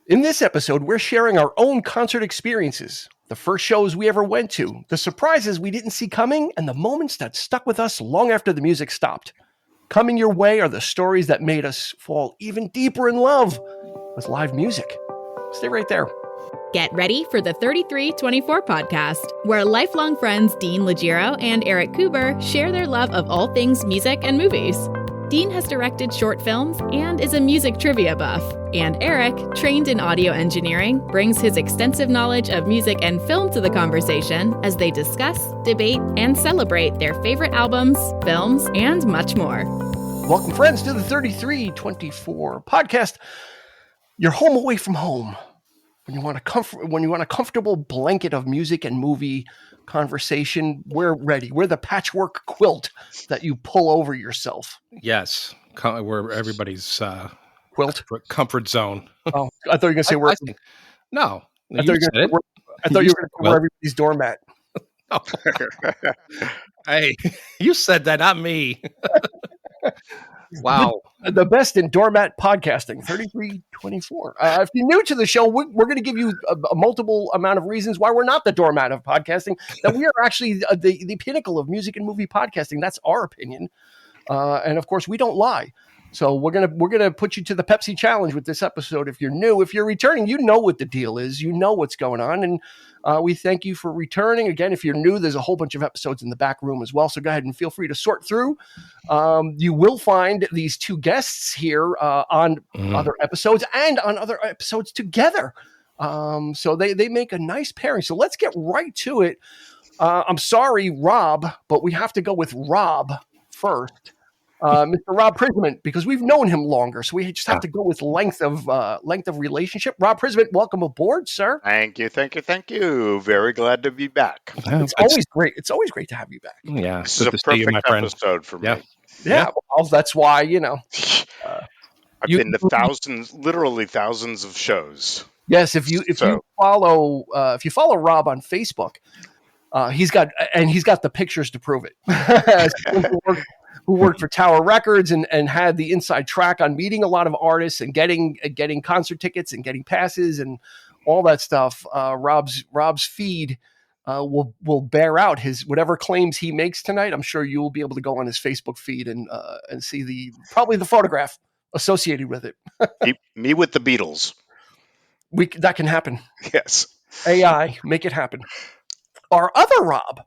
In this episode, we're sharing our own concert experiences, the first shows we ever went to, the surprises we didn't see coming, and the moments that stuck with us long after the music stopped. Coming your way are the stories that made us fall even deeper in love with live music. Stay right there. Get ready for the 3324 podcast, where lifelong friends Dean Legiro and Eric Kuber share their love of all things music and movies. Dean has directed short films and is a music trivia buff. And Eric, trained in audio engineering, brings his extensive knowledge of music and film to the conversation as they discuss, debate, and celebrate their favorite albums, films, and much more. Welcome, friends, to the 3324 podcast. Your home away from home. When you want a comfortable blanket of music and movie conversation, we're ready. We're the patchwork quilt that you pull over yourself. Yes, we're everybody's quilt comfort zone. Oh, I thought you were going to say we're. No, I thought you were going to say we're everybody's doormat. Oh. Hey, you said that, not me. Wow. The best in doormat podcasting, 3324. If you're new to the show, we're going to give you a multiple amount of reasons why we're not the doormat of podcasting, that we are actually the pinnacle of music and movie podcasting. That's our opinion. And of course, we don't lie. So we're gonna put you to the Pepsi challenge with this episode. If you're new, if you're returning, you know what the deal is. You know what's going on, and we thank you for returning. Again, if you're new, there's a whole bunch of episodes in the back room as well. So go ahead and feel free to sort through. You will find these two guests here on other episodes and on other episodes together. So they make a nice pairing. So let's get right to it. I'm sorry, Rob, but we have to go with Rob first. Mr. Rob Prisment, because we've known him longer, so we just have to go with length of relationship. Rob Prisment, welcome aboard, sir. Thank you. Very glad to be back. It's always great. It's always great to have you back. Yeah, this is a perfect episode for me. Yeah. Well, that's why I've been to literally thousands of shows. Yes, if you follow Rob on Facebook, he's got the pictures to prove it. Who worked for Tower Records and had the inside track on meeting a lot of artists and getting concert tickets and getting passes and all that stuff. Rob's feed will bear out his whatever claims he makes tonight. I'm sure you will be able to go on his Facebook feed and see probably the photograph associated with it. me with the Beatles. That can happen. Yes. AI, make it happen. Our other Rob.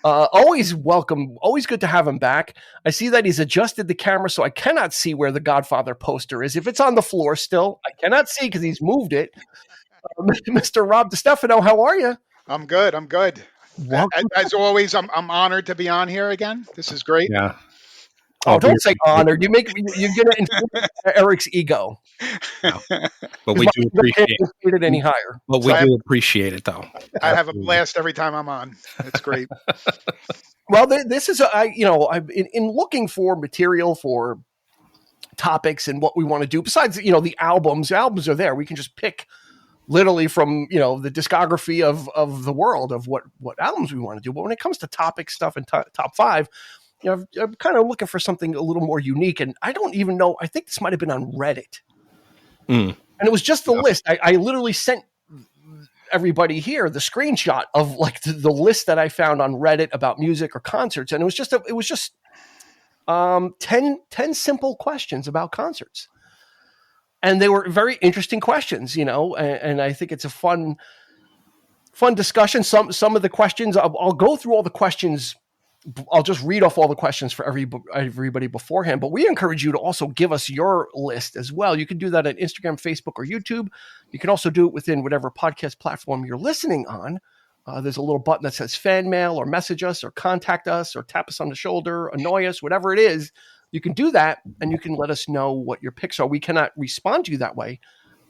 Always welcome. Always good to have him back. I see that he's adjusted the camera so I cannot see where the Godfather poster is. If it's on the floor still, I cannot see because he's moved it. Mr. Rob DeStefano, how are you? I'm good. As always, I'm honored to be on here again. This is great. Yeah. Oh, don't say honored. You're going to inflate Eric's ego. No. But we do appreciate it any higher. But we do appreciate it, though. I have a blast every time I'm on. It's great. Well, this is I've in looking for material for topics and what we want to do. Besides, the albums are there. We can just pick literally from the discography of the world of what albums we want to do. But when it comes to topic stuff and top five. I'm kind of looking for something a little more unique, and I don't even know. I think this might have been on Reddit, and it was just the list. I literally sent everybody here the screenshot of like the list that I found on Reddit about music or concerts, and it was just 10 simple questions about concerts, and they were very interesting questions, and I think it's a fun discussion. Some of the questions I'll go through all the questions. I'll just read off all the questions for everybody beforehand, but we encourage you to also give us your list as well. You can do that at Instagram, Facebook, or YouTube. You can also do it within whatever podcast platform you're listening on. There's a little button that says fan mail or message us or contact us or tap us on the shoulder, annoy us, whatever it is. You can do that and you can let us know what your picks are. We cannot respond to you that way,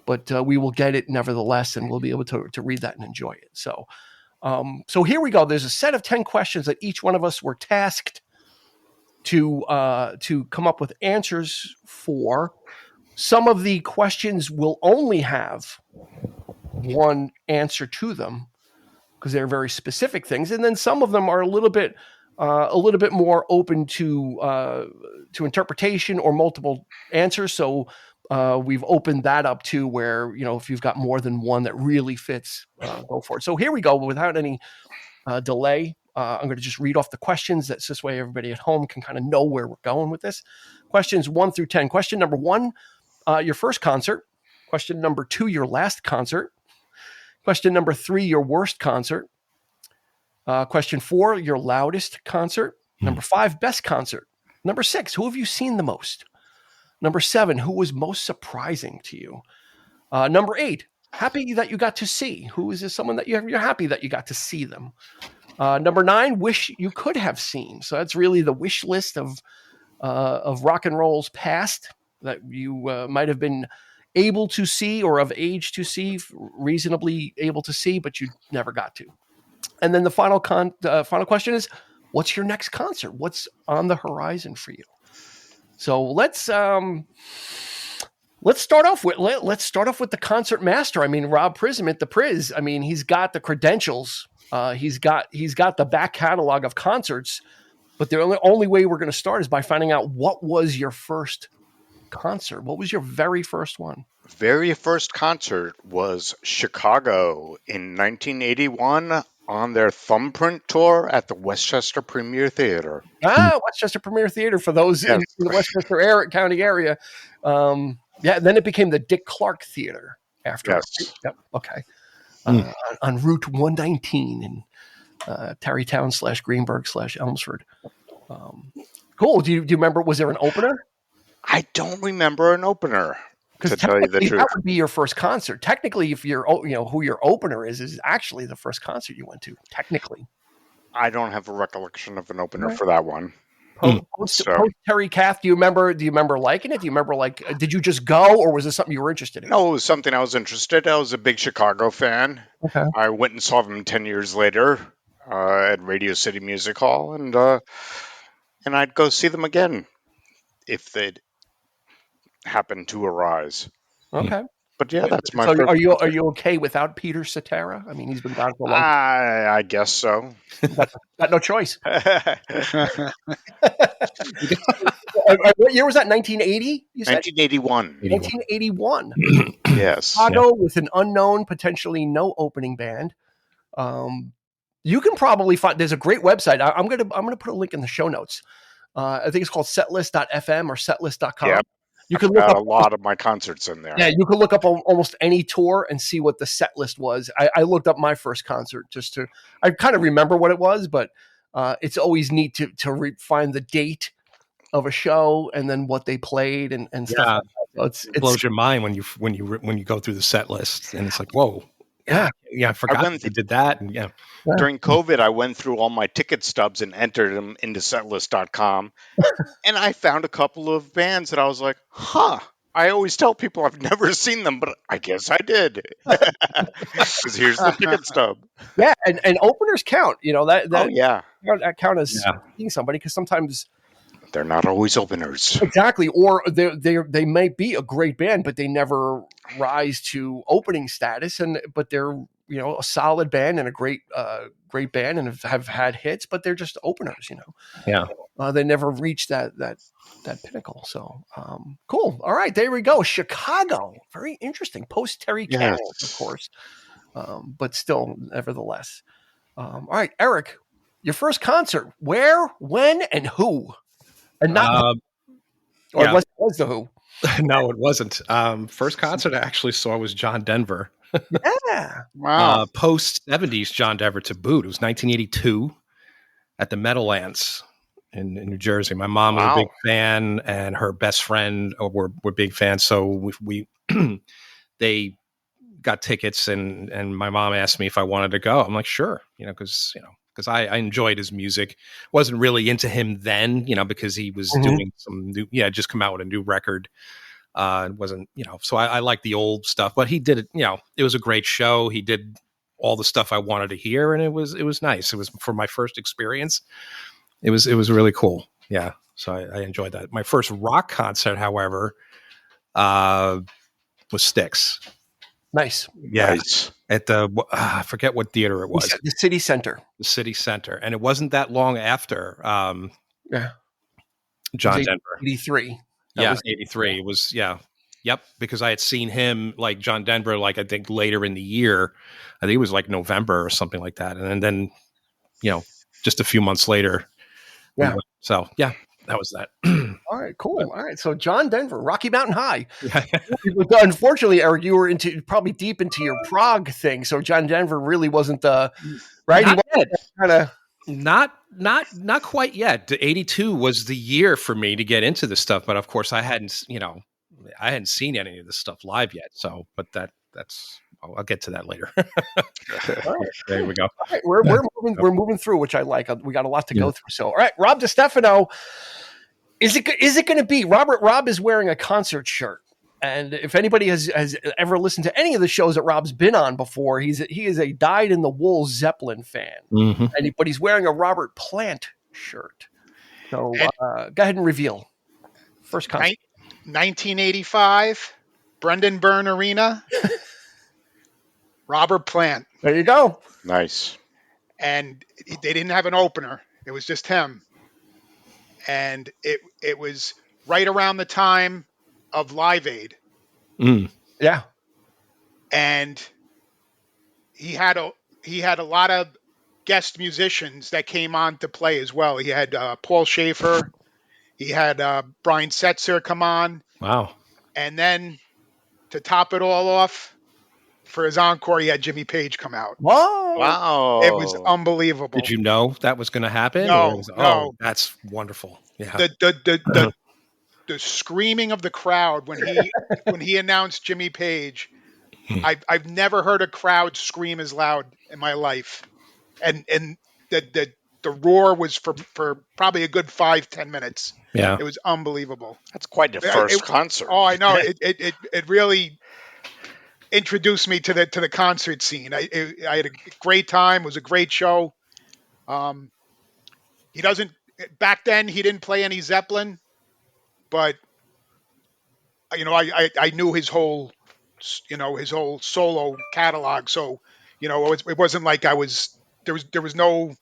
but we will get it nevertheless, and we'll be able to read that and enjoy it. So here we go. There's a set of 10 questions that each one of us were tasked to come up with answers for. Some of the questions will only have one answer to them because they're very specific things, and then some of them are a little bit more open to interpretation or multiple answers. So we've opened that up too, where, if you've got more than one that really fits, go for it. So here we go. Without any delay, I'm going to just read off the questions. That's this way everybody at home can kind of know where we're going with this. Questions 1 through 10. Question number 1, your first concert. Question number 2, your last concert. Question number 3, your worst concert. Question 4, your loudest concert. Number 5, best concert. Number 6, who have you seen the most? Number 7, who was most surprising to you? Number 8, happy that you got to see. Who is this? Someone that you're happy that you got to see them. Number 9, wish you could have seen. So that's really the wish list of rock and roll's past that you might have been able to see or of age to see, reasonably able to see, but you never got to. And then the final question is, what's your next concert? What's on the horizon for you? So let's start off with the concert master. I mean, Rob Prism at the Priz. I mean, he's got the credentials. He's got the back catalog of concerts. But the only way we're going to start is by finding out, what was your first concert? What was your very first one? Very first concert was Chicago in 1981 on their Thumbprint tour at the Westchester Premier Theater. Westchester Premier Theater, for those in the Westchester County area. Then it became the Dick Clark Theater after. Yes. Yep. Okay. On Route 119 in Tarrytown / Greenberg / Elmsford. Cool. Do you remember? Was there an opener? I don't remember an opener, to tell you the truth. That would be your first concert. Technically, if you're, who your opener is actually the first concert you went to. Technically, I don't have a recollection of an opener for that one. Post Terry Kath, do you remember liking it? Do you remember, did you just go, or was this something you were interested in? No, it was something I was interested in. I was a big Chicago fan. Okay. I went and saw them 10 years later at Radio City Music Hall, and I'd go see them again if they'd happen to arise. Okay. But yeah, that's my. So are you okay without Peter Cetera? I mean, he's been gone for a long time. I guess so. Got no choice. What year was that? 1980? You said 1981. 1981. Yes. Chicago with an unknown, potentially no opening band. You can probably find. There's a great website. I'm gonna put a link in the show notes. I think it's called setlist.fm or setlist.com. Yeah. You can look up a lot of my concerts in there. Yeah, you can look up almost any tour and see what the set list was. I looked up my first concert I kind of remember what it was, but it's always neat to find the date of a show and then what they played and stuff. Like that. So it blows your mind when you go through the set list, and it's like, whoa. Yeah, I forgot they did that. And During COVID, I went through all my ticket stubs and entered them into setlist.com. And I found a couple of bands that I was like, I always tell people I've never seen them, but I guess I did. Because here's the ticket stub. Yeah, and openers count. That count as seeing somebody, because sometimes they're not always openers. Exactly. Or they may be a great band, but they never rise to opening status. But they're, a solid band and a great band and have had hits, but they're just openers, Yeah. They never reach that pinnacle. So, cool. All right. There we go. Chicago. Very interesting. Post Terry Kath, of course. But still, nevertheless. All right, Eric, your first concert, where, when, and who? And not unless it was the Who. No, it wasn't. First concert I actually saw was John Denver. Yeah. Wow. Post 70s John Denver to boot. It was 1982 at the Meadowlands in New Jersey. My mom was a big fan, and her best friend were big fans. So we they got tickets, and my mom asked me if I wanted to go. I'm like, sure, because I enjoyed his music. Wasn't really into him then, because he was doing some new, just come out with a new record. It wasn't, so I like the old stuff, but he did it, it was a great show. He did all the stuff I wanted to hear, and it was nice. It was for my first experience. It was really cool. Yeah. So I enjoyed that. My first rock concert, however, was Styx. Nice. Yeah. Nice. At the, I forget what theater it was. The City Center. The City Center. And it wasn't that long after John Denver. 83. 83. It was, Yep, because I had seen him like John Denver, like I think later in the year. I think it was like November or something like that, and then just a few months later, we Yeah. went. So yeah, that was that. All right, cool. All right, so John Denver, Rocky Mountain High. Yeah. Unfortunately, Eric, you were probably deep into your prog thing, so John Denver really wasn't the right. Not yet. Kind of. Not quite yet. 82 was the year for me to get into this stuff, but of course I hadn't seen any of this stuff live yet. So, but that's I'll get to that later. There we go. All right, we're moving through, which I like. We got a lot to go through. So, all right, Rob DiStefano, is it going to be Rob is wearing a concert shirt. And if anybody has ever listened to any of the shows that Rob's been on before, he is a dyed-in-the-wool Zeppelin fan. Mm-hmm. But he's wearing a Robert Plant shirt. So go ahead and reveal. First concert. 1985, Brendan Byrne Arena, Robert Plant. There you go. Nice. And they didn't have an opener. It was just him. And it was right around the time of Live Aid. Yeah. And he had a lot of guest musicians that came on to play as well. He had Paul Schaefer. He had Brian Setzer come on. Wow. And then to top it all off, for his encore, he had Jimmy Page come out. Whoa. Wow. It was unbelievable. Did you know that was going to happen? No. Oh, that's wonderful. Yeah. The screaming of the crowd when he announced Jimmy Page, I've never heard a crowd scream as loud in my life, and the roar was for probably a good 5-10 minutes. Yeah, it was unbelievable. That's quite the first concert. Oh, I know. It really introduced me to the concert scene. I had a great time. It was a great show. Back then he didn't play any Zeppelin. But I knew his whole solo catalog. So it wasn't like there was no,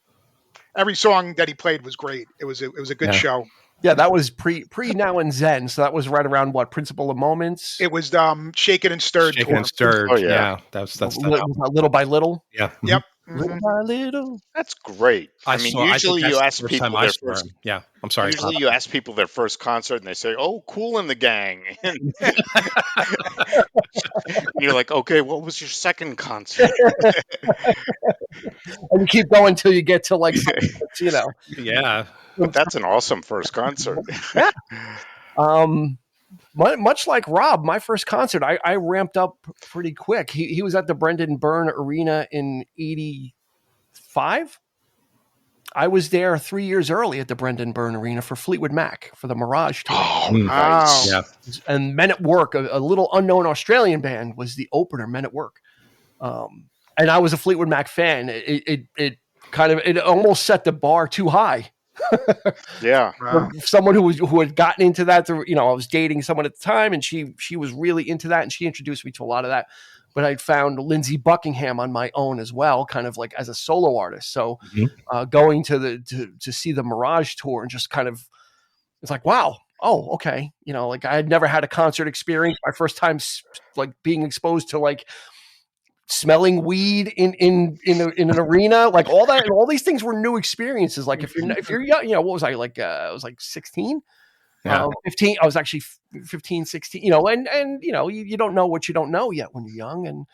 every song that he played was great. It was a good show. Yeah, that was pre Now and Zen. So that was right around what, Principle of Moments. It was Shaken and Stirred. Shaken and Stirred. Oh yeah, that's Little by Little. Yeah. Yep. Little by little. That's great. Usually you ask people their first. Yeah, I'm sorry. Usually you ask people their first concert, and they say, "Oh, Cool in the Gang." And you're like, "Okay, what was your second concert?" And you keep going till you get to like, Yeah. But that's an awesome first concert. Yeah. Much like Rob, my first concert, I ramped up pretty quick. He was at the Brendan Byrne Arena in 85. I was there 3 years early at the Brendan Byrne Arena for Fleetwood Mac for the Mirage tour. Oh, nice. Yeah. And Men at Work, a little unknown Australian band, was the opener, Men at Work. And I was a Fleetwood Mac fan. It almost set the bar too high. Yeah. For someone who had gotten into that, I was dating someone at the time, and she was really into that, and she introduced me to a lot of that. But I found Lindsey Buckingham on my own as well, kind of like as a solo artist. So going to see the Mirage tour and just kind of, it's like, wow, oh, okay, like I had never had a concert experience. My first time like being exposed to like smelling weed in an arena, like all that, and all these things were new experiences. Like if you're young, what was I like? I was like 16, 15. I was actually 15, 16. And you don't know what you don't know yet when you're young, and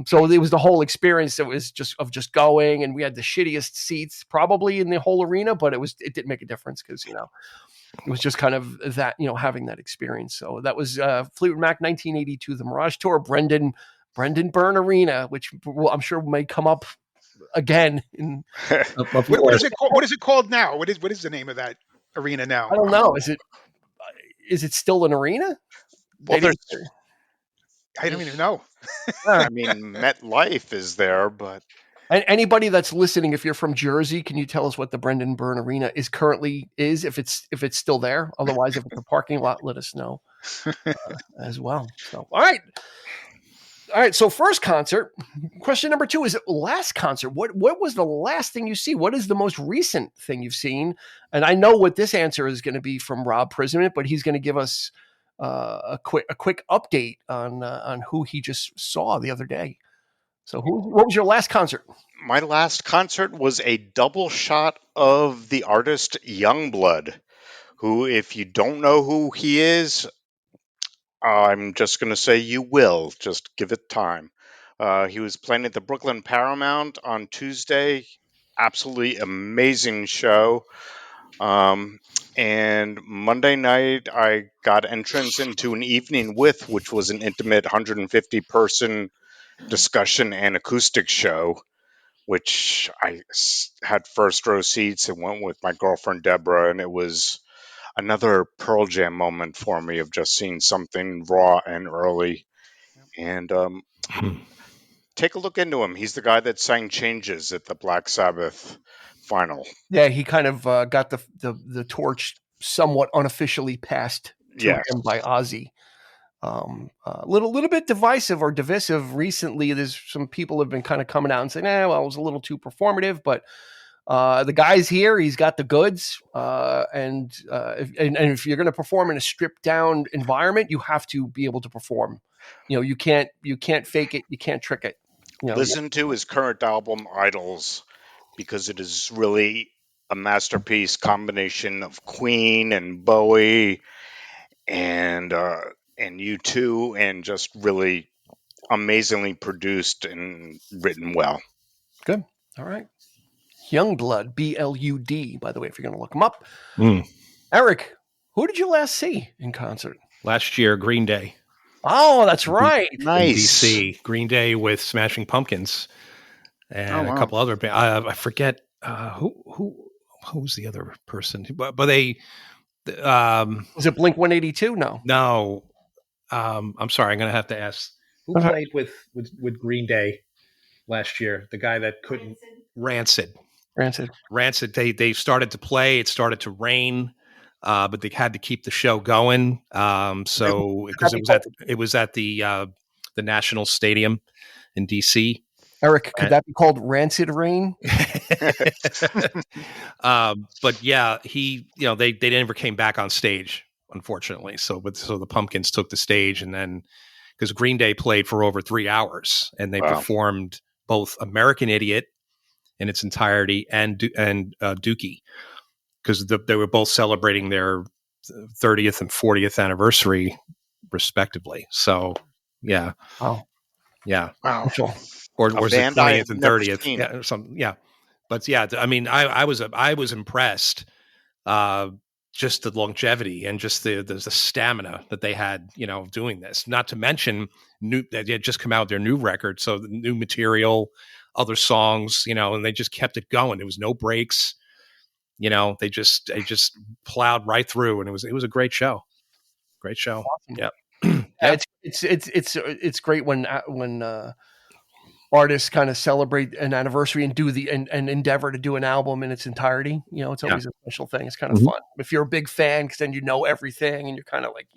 so it was the whole experience. That was just going, and we had the shittiest seats probably in the whole arena, but it didn't make a difference because it was just kind of that having that experience. So that was Fleetwood Mac 1982, the Mirage Tour, Brendan Byrne Arena, which I'm sure may come up again. What is it called now? What is the name of that arena now? I don't know. Is it still an arena? Well, I don't even know. I mean, MetLife is there, but and anybody that's listening, if you're from Jersey, can you tell us what the Brendan Byrne Arena currently is? If it's still there. Otherwise, if it's a parking lot, let us know as well. So, all right. So first concert. Question number 2 is last concert. What was the last thing you see? What is the most recent thing you've seen? And I know what this answer is going to be from Rob Prisman, but he's going to give us a quick update on who he just saw the other day. So, what was your last concert? My last concert was a double shot of the artist Youngblood, who, if you don't know who he is, I'm just going to say you will. Just give it time. He was playing at the Brooklyn Paramount on Tuesday. Absolutely amazing show. And Monday night, I got entrance into an evening with, which was an intimate 150 person discussion and acoustic show, which I had first row seats and went with my girlfriend Deborah, and it was another Pearl Jam moment for me of just seeing something raw and early. And take a look into him. He's the guy that sang Changes at the Black Sabbath final. Yeah, he kind of got the torch somewhat unofficially passed to him by Ozzy. Little bit divisive or divisive recently. There's some people have been kind of coming out and saying, well, it was a little too performative, but the guy's here. He's got the goods. And if you're going to perform in a stripped down environment, you have to be able to perform. You can't fake it. You can't trick it. Listen to his current album, Idols, because it is really a masterpiece combination of Queen and Bowie and U2, and just really amazingly produced and written well. Good. All right. Youngblood, Blood, by the way, if you're going to look him up. Eric, who did you last see in concert? Last year, Green Day. Oh, that's right. Nice. In DC. Green Day with Smashing Pumpkins and a couple other bands. I forget who was the other person, but they was it Blink 182? No. I'm sorry. I'm going to have to ask who played with Green Day last year. The guy that couldn't Rancid. They started to play. It started to rain. But they had to keep the show going. So because it was at the National Stadium in DC. Eric, could that be called Rancid Rain? But yeah, they never came back on stage, unfortunately. So the Pumpkins took the stage, and then because Green Day played for over 3 hours, and they performed both American Idiot in its entirety and Dookie, because they were both celebrating their 30th and 40th anniversary, respectively. So, yeah. Wow. Yeah. Wow. Or was it 20th and 30th? Yeah, or something. Yeah. But yeah, I mean, I was impressed. Just the longevity and just the stamina that they had, doing this. Not to mention they had just come out with their new record, so the new material, other songs, and they just kept it going. There was no breaks. They just plowed right through, and it was a great show. Great show. Awesome. Yeah. Yeah. It's great when artists kind of celebrate an anniversary and do and endeavor to do an album in its entirety. It's always a special thing. It's kind of fun if you're a big fan, because then everything, and you're kind of like,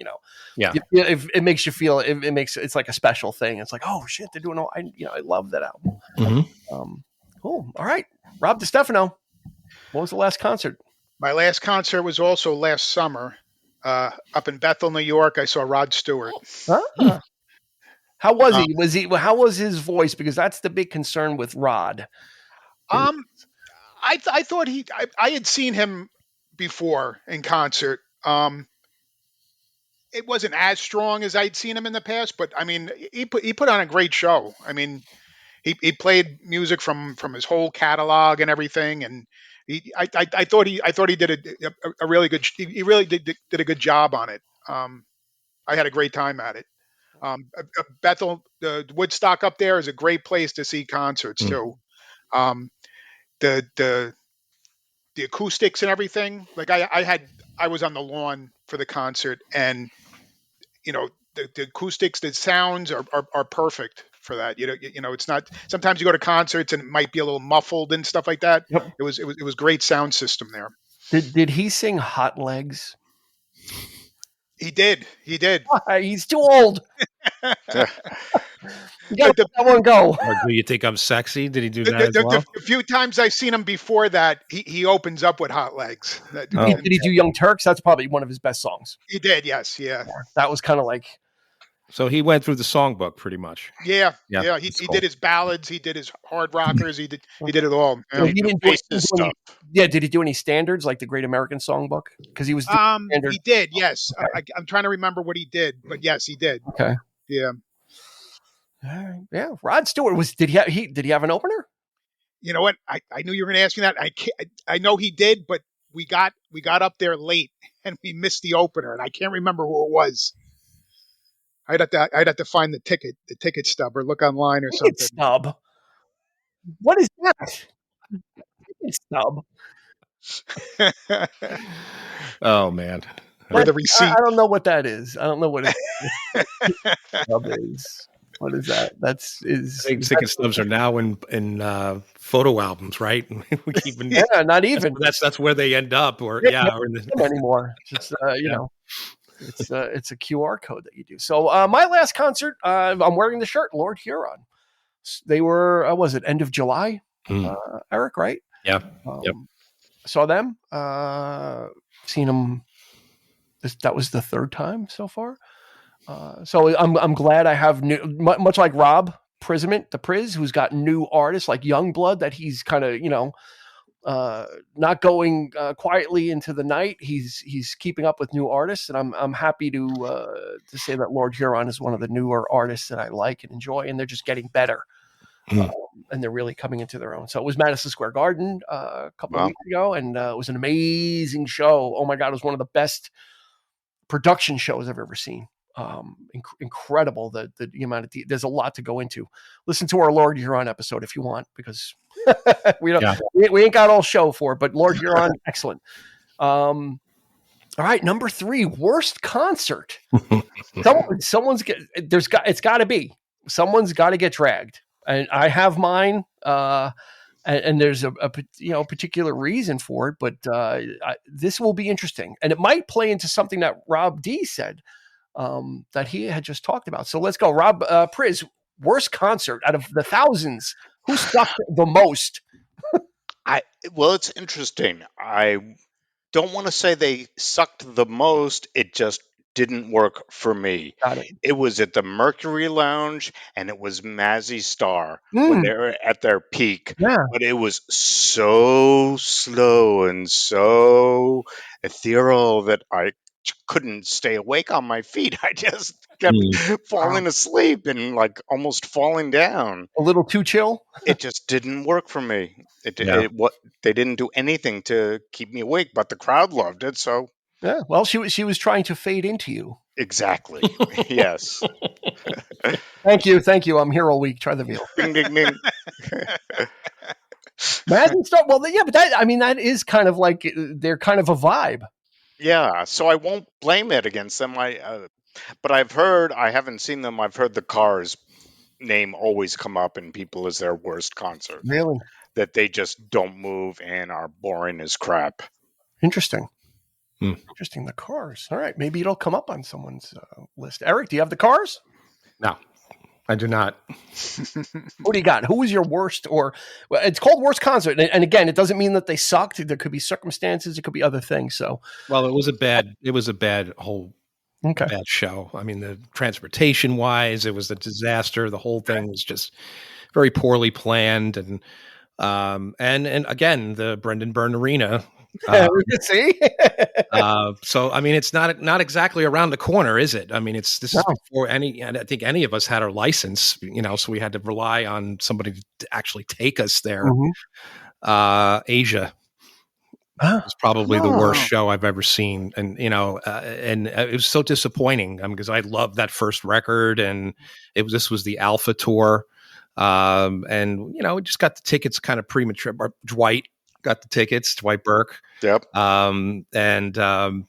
if it makes you feel it's like a special thing. It's like, oh shit, they're doing all. I love that album. Mm-hmm. Cool. All right, Rob DiStefano. What was the last concert? My last concert was also last summer, up in Bethel, New York. I saw Rod Stewart. How was he? How was his voice? Because that's the big concern with Rod. I thought I had seen him before in concert. It wasn't as strong as I'd seen him in the past, but I mean, he put on a great show. I mean, he played music from his whole catalog and everything, and I thought he did a really good. He really did a good job on it. I had a great time at it. Bethel, the Woodstock up there is a great place to see concerts too. The acoustics and everything. Like I was on the lawn for the concert, and the acoustics, the sounds are perfect for that. It's not. Sometimes you go to concerts and it might be a little muffled and stuff like that. Yep. It was great sound system there. Did he sing Hot Legs? He did. He's too old. Yeah, let that one go. Or Do You Think I'm Sexy? Did he do that as well? The few times I've seen him before that, he opens up with Hot Legs. Did he do Young Turks? That's probably one of his best songs. He did, yes, yeah. That was kind of like. So he went through the songbook pretty much. Yeah. That's He cool. did his ballads, he did his hard rockers, he did it all. So Yeah. he didn't do any, did he do any standards like the Great American Songbook? Because he was He did, yes. Okay. I'm trying to remember what he did, but yes, he did. Okay. Yeah. Yeah. Rod Stewart did he have an opener? You know what? I knew you were going to ask me that. I know he did, but we got up there late and we missed the opener, and I can't remember who it was. I'd have to find the ticket stub, or look online or something. Stub. What is that? Ticket stub. Oh man. Or the receipt. I don't know what that is. I don't know what stub is. What is that? Ticket stubs are now in photo albums, right? We keep not even. That's where they end up, or anymore. Just you know. It's a QR code that you do. So my last concert, I'm wearing the shirt, Lord Huron. They were, was it end of July? Eric, right? Yeah. Yep. Saw them. Seen them. That was the third time so far. So I'm glad I have new, much like Rob Prismant, the Priz, who's got new artists like Youngblood that he's kind of not going quietly into the night. He's keeping up with new artists, and I'm happy to say that Lord Huron is one of the newer artists that I like and enjoy, and they're just getting better, and they're really coming into their own. So it was Madison Square Garden a couple of weeks ago, and it was an amazing show. Oh my God, it was one of the best production shows I've ever seen. Incredible the amount of there's a lot to go into. Listen to our Lord Huron episode if you want, because we ain't got all show for it, but Lord Huron, excellent. All right, number 3, worst concert. Someone's it's got to be someone's got to get dragged, and I have mine. And there's a particular reason for it, but this will be interesting, and it might play into something that Rob D said that he had just talked about. So let's go, Rob Priz. Worst concert out of the thousands. Who sucked the most? Well, it's interesting. I don't want to say they sucked the most. It just didn't work for me. Got it. It was at the Mercury Lounge, and it was Mazzy Star when they were at their peak. Yeah. But it was so slow and so ethereal that I couldn't stay awake on my feet. I just kept falling asleep and like almost falling down. A little too chill. It just didn't work for me. They didn't do anything to keep me awake, but the crowd loved it. So yeah, well, she was trying to fade into you. Exactly. Yes. Thank you. I'm here all week. Try the veal. Ding, ding, ding. Madden stuff. Well, yeah, but that is kind of like they're kind of a vibe. Yeah, so I won't blame it against them. But I haven't seen them. I've heard the Cars name always come up in people as their worst concert. Really? That they just don't move and are boring as crap. Interesting. Interesting. The Cars. All right. Maybe it'll come up on someone's list. Eric, do you have the Cars? No, I do not. What do you got? Who was your worst, it's called worst concert. And again, it doesn't mean that they sucked. There could be circumstances. It could be other things. So, well, it was a bad show. I mean, the transportation wise, it was a disaster. The whole thing was just very poorly planned. And again, the Brendan Byrne Arena. See? So, I mean, it's not exactly around the corner, is it? I mean, this is before I think any of us had our license, so we had to rely on somebody to actually take us there. Asia was probably the worst show I've ever seen. And, and it was so disappointing because I loved that first record, and this was the Alpha tour. And, we just got the tickets kind of premature. Dwight got the tickets, Dwight Burke. Yep. And it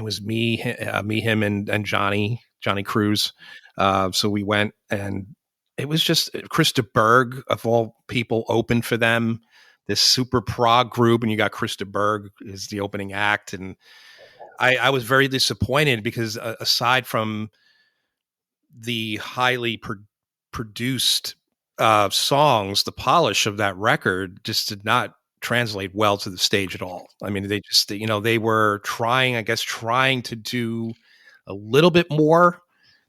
was me, him, and Johnny Cruz. So we went, and it was just Krista Berg, of all people, opened for them. This super prog group, and you got Krista Berg is the opening act. And I was very disappointed because aside from the highly produced songs, the polish of that record just did not translate well to the stage at all. I mean, they just, they were trying to do a little bit more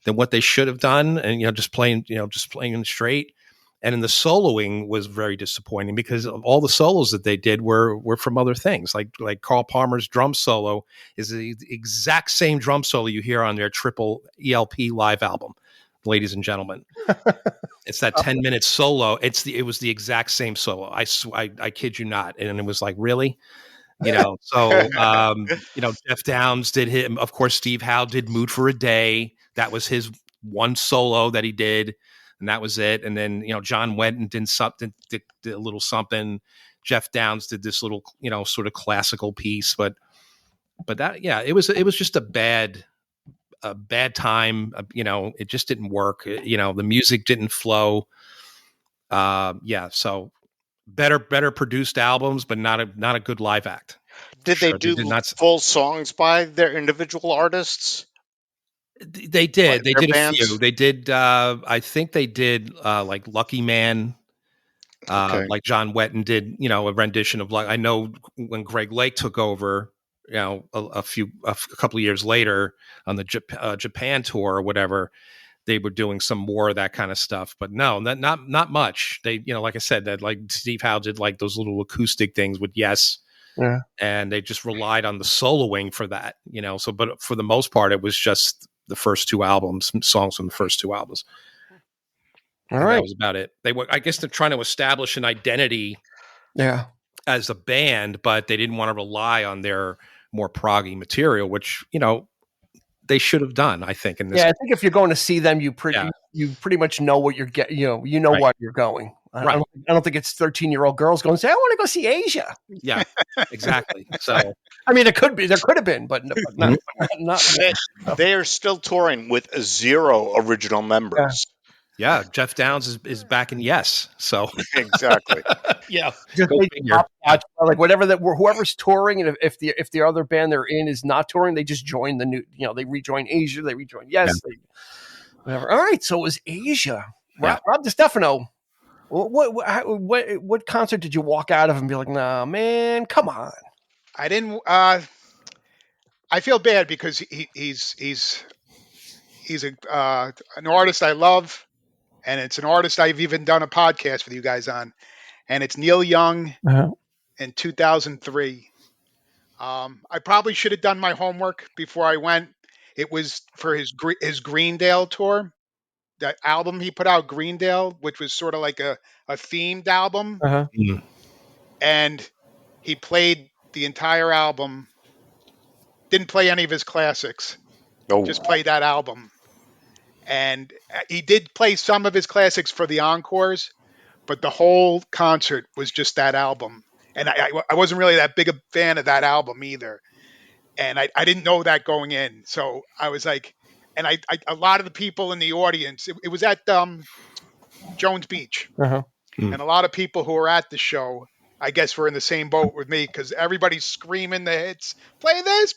than what they should have done. And, just playing them straight. And then the soloing was very disappointing because all the solos that they did were from other things. Like Carl Palmer's drum solo is the exact same drum solo you hear on their triple ELP live album, ladies and gentlemen. It's that 10-minute solo. It was the exact same solo. I kid you not. And it was like, really? Jeff Downes did him. Of course, Steve Howe did Mood for a Day. That was his one solo that he did. And that was it. And then, John Wetton did a little something. Jeff Downes did this little, sort of classical piece. But that, it was just a bad time. It just didn't work. The music didn't flow. So better produced albums, but not a good live act. Did they do full songs by their individual artists? They did. They did bands? a few. They did. I think they did like Lucky Man. Like John Wetton did. A rendition of. I know when Greg Lake took over. A couple of years later on the Japan tour or whatever, they were doing some more of that kind of stuff. But no, not much. They, like I said, that like Steve Howe did like those little acoustic things with Yes. Yeah. And they just relied on the soloing for that. So, but for the most part, it was just the first two albums, songs from the first two albums. All right. That was about it. I guess they're trying to establish an identity as a band, but they didn't want to rely on their more proggy material, which, they should have done, I think. I think if you're going to see them, you pretty much know what you're getting, Right. where you're going. Right. I don't think it's 13-year-old girls going to say, I want to go see Asia. Yeah, exactly. So, I mean, there could have been, but not. They are still touring with 0 original members. Yeah, Jeff Downes is back in Yes. So exactly. Yeah, just like whoever's touring, and if the other band they're in is not touring, they just join the new. They rejoin Asia. They rejoin Yes. Yeah. Whatever. All right, so it was Asia. Yeah. Rob DiStefano. What concert did you walk out of and be like, nah, man, come on? I didn't. I feel bad because he's an artist I love, and it's an artist I've even done a podcast with you guys on, and it's Neil Young in 2003. I probably should have done my homework before I went. It was for his Greendale tour. That album he put out, Greendale, which was sort of like a themed album. And he played the entire album, didn't play any of his classics, just played that album. And he did play some of his classics for the encores, but the whole concert was just that album. And I wasn't really that big a fan of that album either. And I didn't know that going in. So I was like, and a lot of the people in the audience, it was at Jones Beach. And a lot of people who were at the show, I guess, were in the same boat with me because everybody's screaming the hits, play this.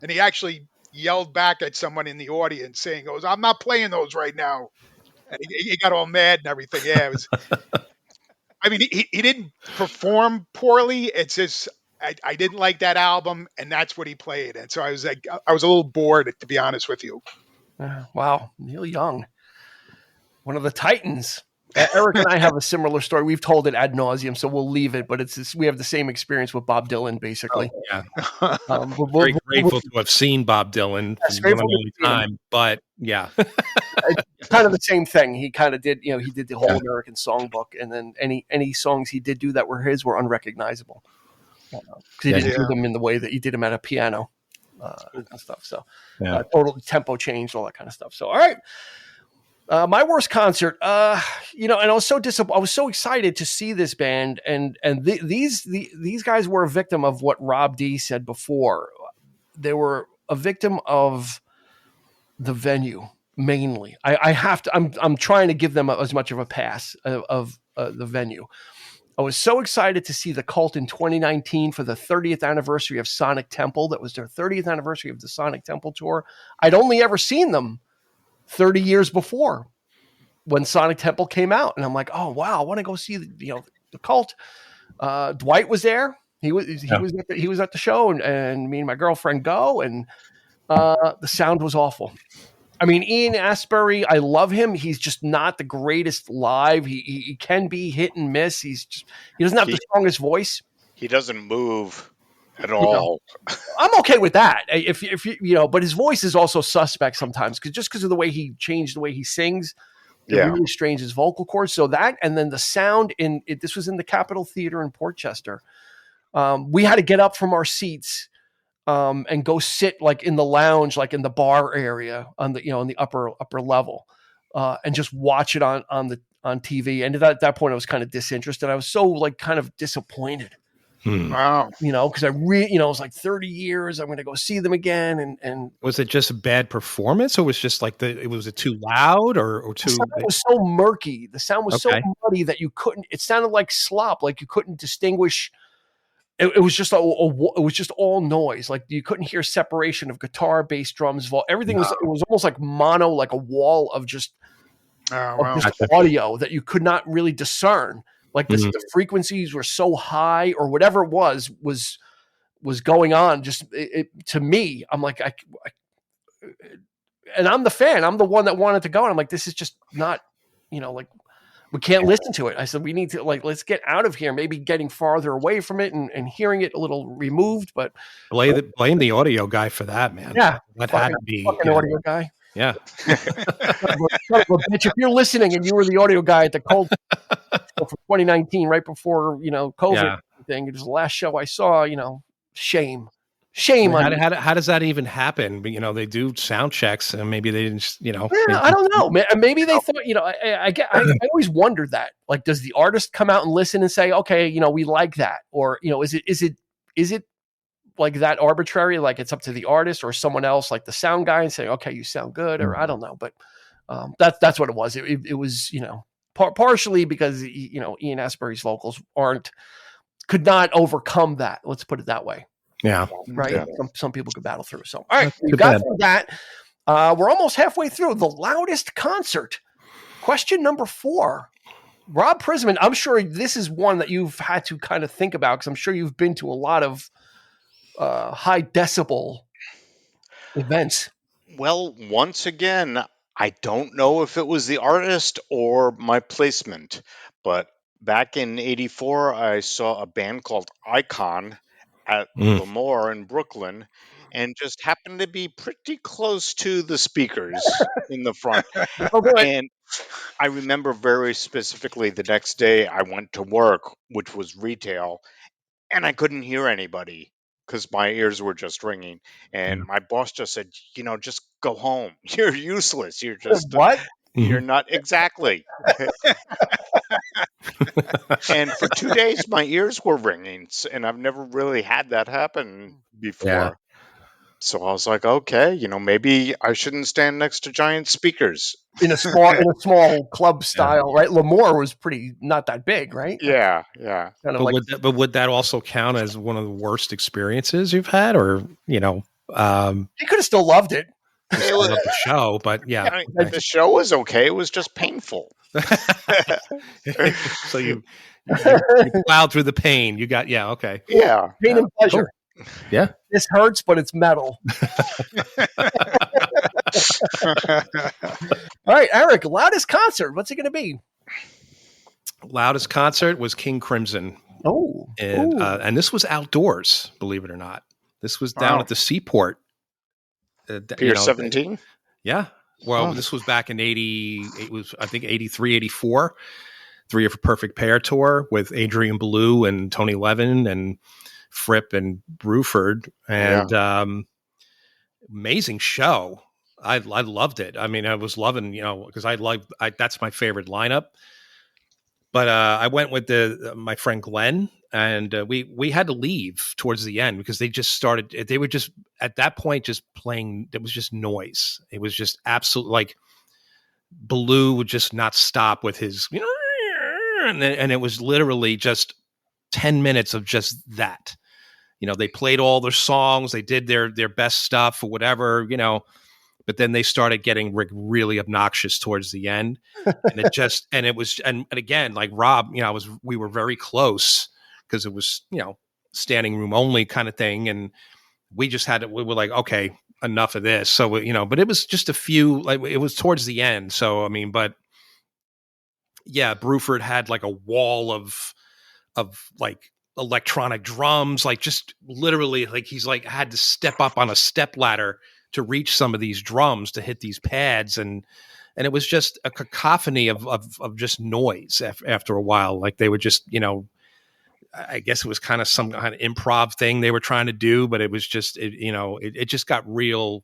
And he actually yelled back at someone in the audience saying, I'm not playing those right now. And he got all mad and everything. Yeah, it was. I mean, he didn't perform poorly. It's just I didn't like that album, and that's what he played. And so I was like, I was a little bored, to be honest with you. Wow, Neil Young, one of the Titans. Eric and I have a similar story. We've told it ad nauseum, so we'll leave it. But we have the same experience with Bob Dylan, basically. Very grateful to have seen Bob Dylan for the time, but it's kind of the same thing. He kind of did, he did the whole American Songbook, and then any songs he did do that were his were unrecognizable because he didn't do them in the way that he did them at a piano and stuff. So total tempo changed, all that kind of stuff. So all right. My worst concert, and I was so I was so excited to see this band, and these guys were a victim of what Rob D said before. They were a victim of the venue mainly. I have to. I'm trying to give them as much of a pass of the venue. I was so excited to see the Cult in 2019 for the 30th anniversary of Sonic Temple. That was their 30th anniversary of the Sonic Temple tour. I'd only ever seen them 30 years before. when Sonic Temple came out, and I'm like, oh wow, I want to go see the Cult. Dwight was there. He was at the show, and me and my girlfriend go, and the sound was awful. I mean, Ian Astbury, I love him. He's just not the greatest live. He can be hit and miss. He doesn't have the strongest voice. He doesn't move at all. I'm okay with that. If but his voice is also suspect sometimes because of the way he changed the way he sings. It really strains his vocal cords. So that, and then the sound this was in the Capitol Theater in Portchester. We had to get up from our seats and go sit like in the lounge, like in the bar area on the upper level, and just watch it on TV. And at that point, I was kind of disinterested. I was so like kind of disappointed. Wow. Because I it was like 30 years. I'm going to go see them again. And was it just a bad performance, or was just like was it too loud or too? The sound was so murky. The sound was so muddy that you couldn't. It sounded like slop. Like you couldn't distinguish. It was just it was just all noise. Like you couldn't hear separation of guitar, bass, drums, everything was. It was almost like mono, like a wall of just audio that you could not really discern. Like the frequencies were so high, or whatever it was going on. Just to me, I'm like, and I'm the fan. I'm the one that wanted to go, and I'm like, this is just not, like we can't listen to it. I said we need to let's get out of here. Maybe getting farther away from it and hearing it a little removed. But blame the audio guy for that, man. Yeah, that had to be fucking audio guy. Yeah. Bitch, if you're listening and you were the audio guy at the Cold for 2019, right before COVID thing, it was the last show I saw. Shame on you. How does that even happen? But, they do sound checks, and maybe they didn't. I don't know. Maybe they thought. I always wondered that. Like, does the artist come out and listen and say, okay, we like that, or is it like that arbitrary? Like it's up to the artist or someone else, like the sound guy, and saying, okay, you sound good, or I don't know, but that's what it was. It was partially because Ian Astbury's vocals could not overcome that. Let's put it that way. Yeah. Right. Yeah. Some people could battle through. So, all right, you got through that. We're almost halfway through the loudest concert. Question number 4. Rob Prisman, I'm sure this is one that you've had to kind of think about, because I'm sure you've been to a lot of high decibel events. Well, once again, I don't know if it was the artist or my placement, but back in '84, I saw a band called Icon at Lemoore in Brooklyn, and just happened to be pretty close to the speakers in the front. And I remember very specifically the next day I went to work, which was retail, and I couldn't hear anybody because my ears were just ringing. And my boss just said, just go home. You're useless. You're just what? You're not exactly. And for 2 days, my ears were ringing, and I've never really had that happen before. Yeah. So I was like, okay, maybe I shouldn't stand next to giant speakers in a small club style, right? Lemoore was not that big, right? Yeah. But would that also count as one of the worst experiences you've had, or he could have still loved it. It was the show, but yeah, the show was okay. It was just painful. So you plowed through the pain. You got okay. Yeah, pain and pleasure. Cool. Yeah, this hurts, but it's metal. All right, Eric, loudest concert. What's it going to be? Loudest concert was King Crimson. Oh, and this was outdoors. Believe it or not, this was down at the Seaport. Pier 17. Yeah. Well, this was back in 80. It was, I think, 83, 84. 3 of a Perfect Pair tour with Adrian Belew and Tony Levin and Fripp and Bruford, and amazing show. I loved it. I mean, I was loving, because that's my favorite lineup. But I went with my friend Glenn, and we had to leave towards the end because they just started. They were just at that point just playing. It was just noise. It was just absolute, like Belew would just not stop with his, and it was literally just 10 minutes of just that. They played all their songs. They did their best stuff or whatever, but then they started getting really obnoxious towards the end, and and again, like Rob, we were very close because it was standing room only kind of thing, and we were like, okay, enough of this. So but it was just a few, like it was towards the end. So I mean, but yeah, Bruford had like a wall of like electronic drums, like just literally like he's like had to step up on a step ladder to reach some of these drums to hit these pads, and it was just a cacophony of just noise after a while. Like they would just I guess it was kind of some kind of improv thing they were trying to do, but it was just it just got real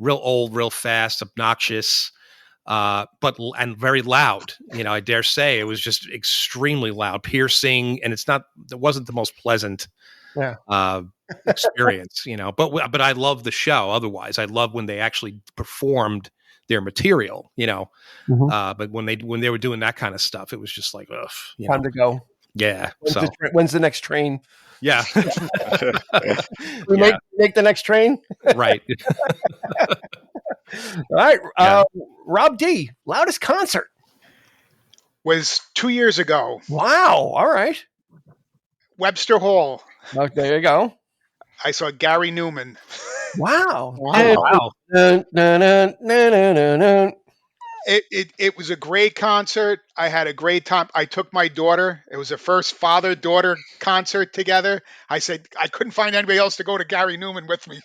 old real fast, obnoxious, and very loud. I dare say it was just extremely loud, piercing, and it wasn't the most pleasant experience, but I love the show. Otherwise, I love when they actually performed their material, but when they were doing that kind of stuff, it was just like, ugh, time to go. Yeah. When's the next train? Yeah. Make the next train. Right. All right. Rob D, loudest concert was 2 years ago. Wow. All right. Webster Hall. Oh, there you go. I saw Gary Newman. Wow. Wow. It was a great concert. I had a great time. I took my daughter. It was the first father-daughter concert together. I said I couldn't find anybody else to go to Gary Newman with me.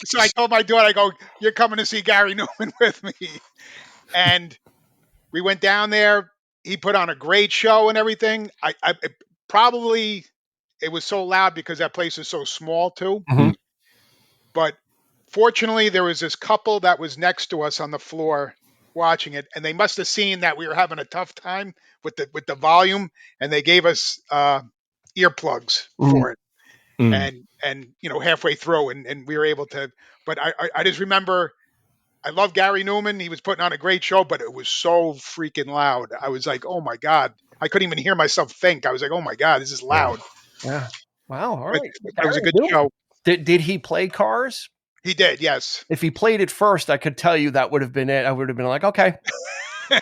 So I told my daughter, I go, you're coming to see Gary Newman with me. And we went down there. He put on a great show and everything. It was so loud because that place is so small too. Mm-hmm. But fortunately, there was this couple that was next to us on the floor watching it, and they must have seen that we were having a tough time with the volume, and they gave us earplugs for it. And halfway through, and we were able to. But I just remember, I love Gary Newman. He was putting on a great show, but it was so freaking loud. I was like, oh my God, I couldn't even hear myself think. I was like, oh my God, this is loud. Yeah. Wow. All right. It was a good show. Did he play Cars? He did, yes. If he played it first, I could tell you that would have been it. I would have been like, okay.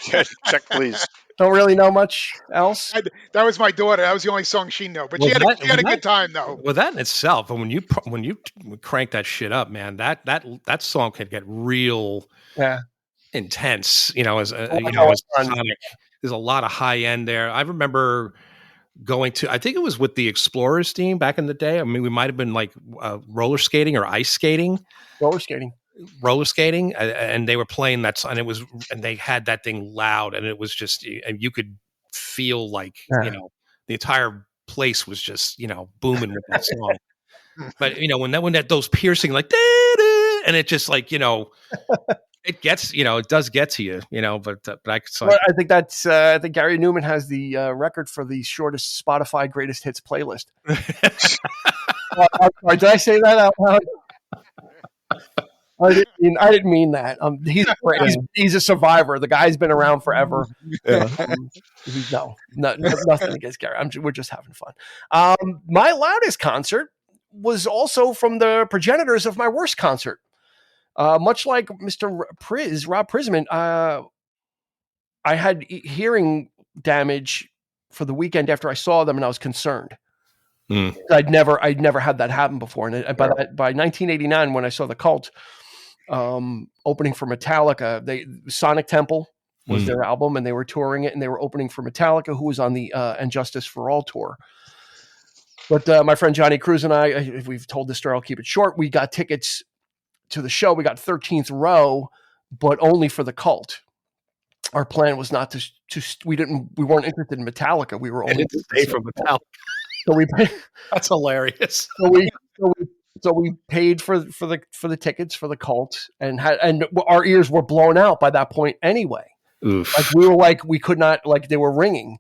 Check, please. Don't really know much else. That was my daughter. That was the only song she knew, but she had a good time though. Well, that in itself, and when you crank that shit up, man, that song could get real intense. As Sonic. There's a lot of high end there. I remember going to, I think it was with the Explorers team back in the day. I mean, we might have been like roller skating or ice skating. Roller skating, and they were playing that song, and they had that thing loud, and it was just, and you could feel like the entire place was just booming with that song. But when those piercing like and it just like it gets it does get to you, but I think that's I think Gary Newman has the record for the shortest Spotify greatest hits playlist. Did I say that out loud? I didn't mean that. He's a survivor. The guy's been around forever. Nothing against Gary. We're just having fun. My loudest concert was also from the progenitors of my worst concert. Much like Mr. Rob Prisman, I had hearing damage for the weekend after I saw them, and I was concerned. I'd never had that happen before. And by 1989, when I saw the Cult opening for Metallica, Sonic Temple was their album, and they were touring it, and they were opening for Metallica, who was on the And Justice for All tour. But my friend Johnny Cruz and I, if we've told this story, I'll keep it short. We got tickets to the show. We got 13th row, but only for the Cult. Our plan was not to we weren't interested in Metallica. We were only interested for Metallica. So we paid. That's hilarious. So we paid for the tickets for the Cult, and our ears were blown out by that point anyway. Oof. We could not, they were ringing.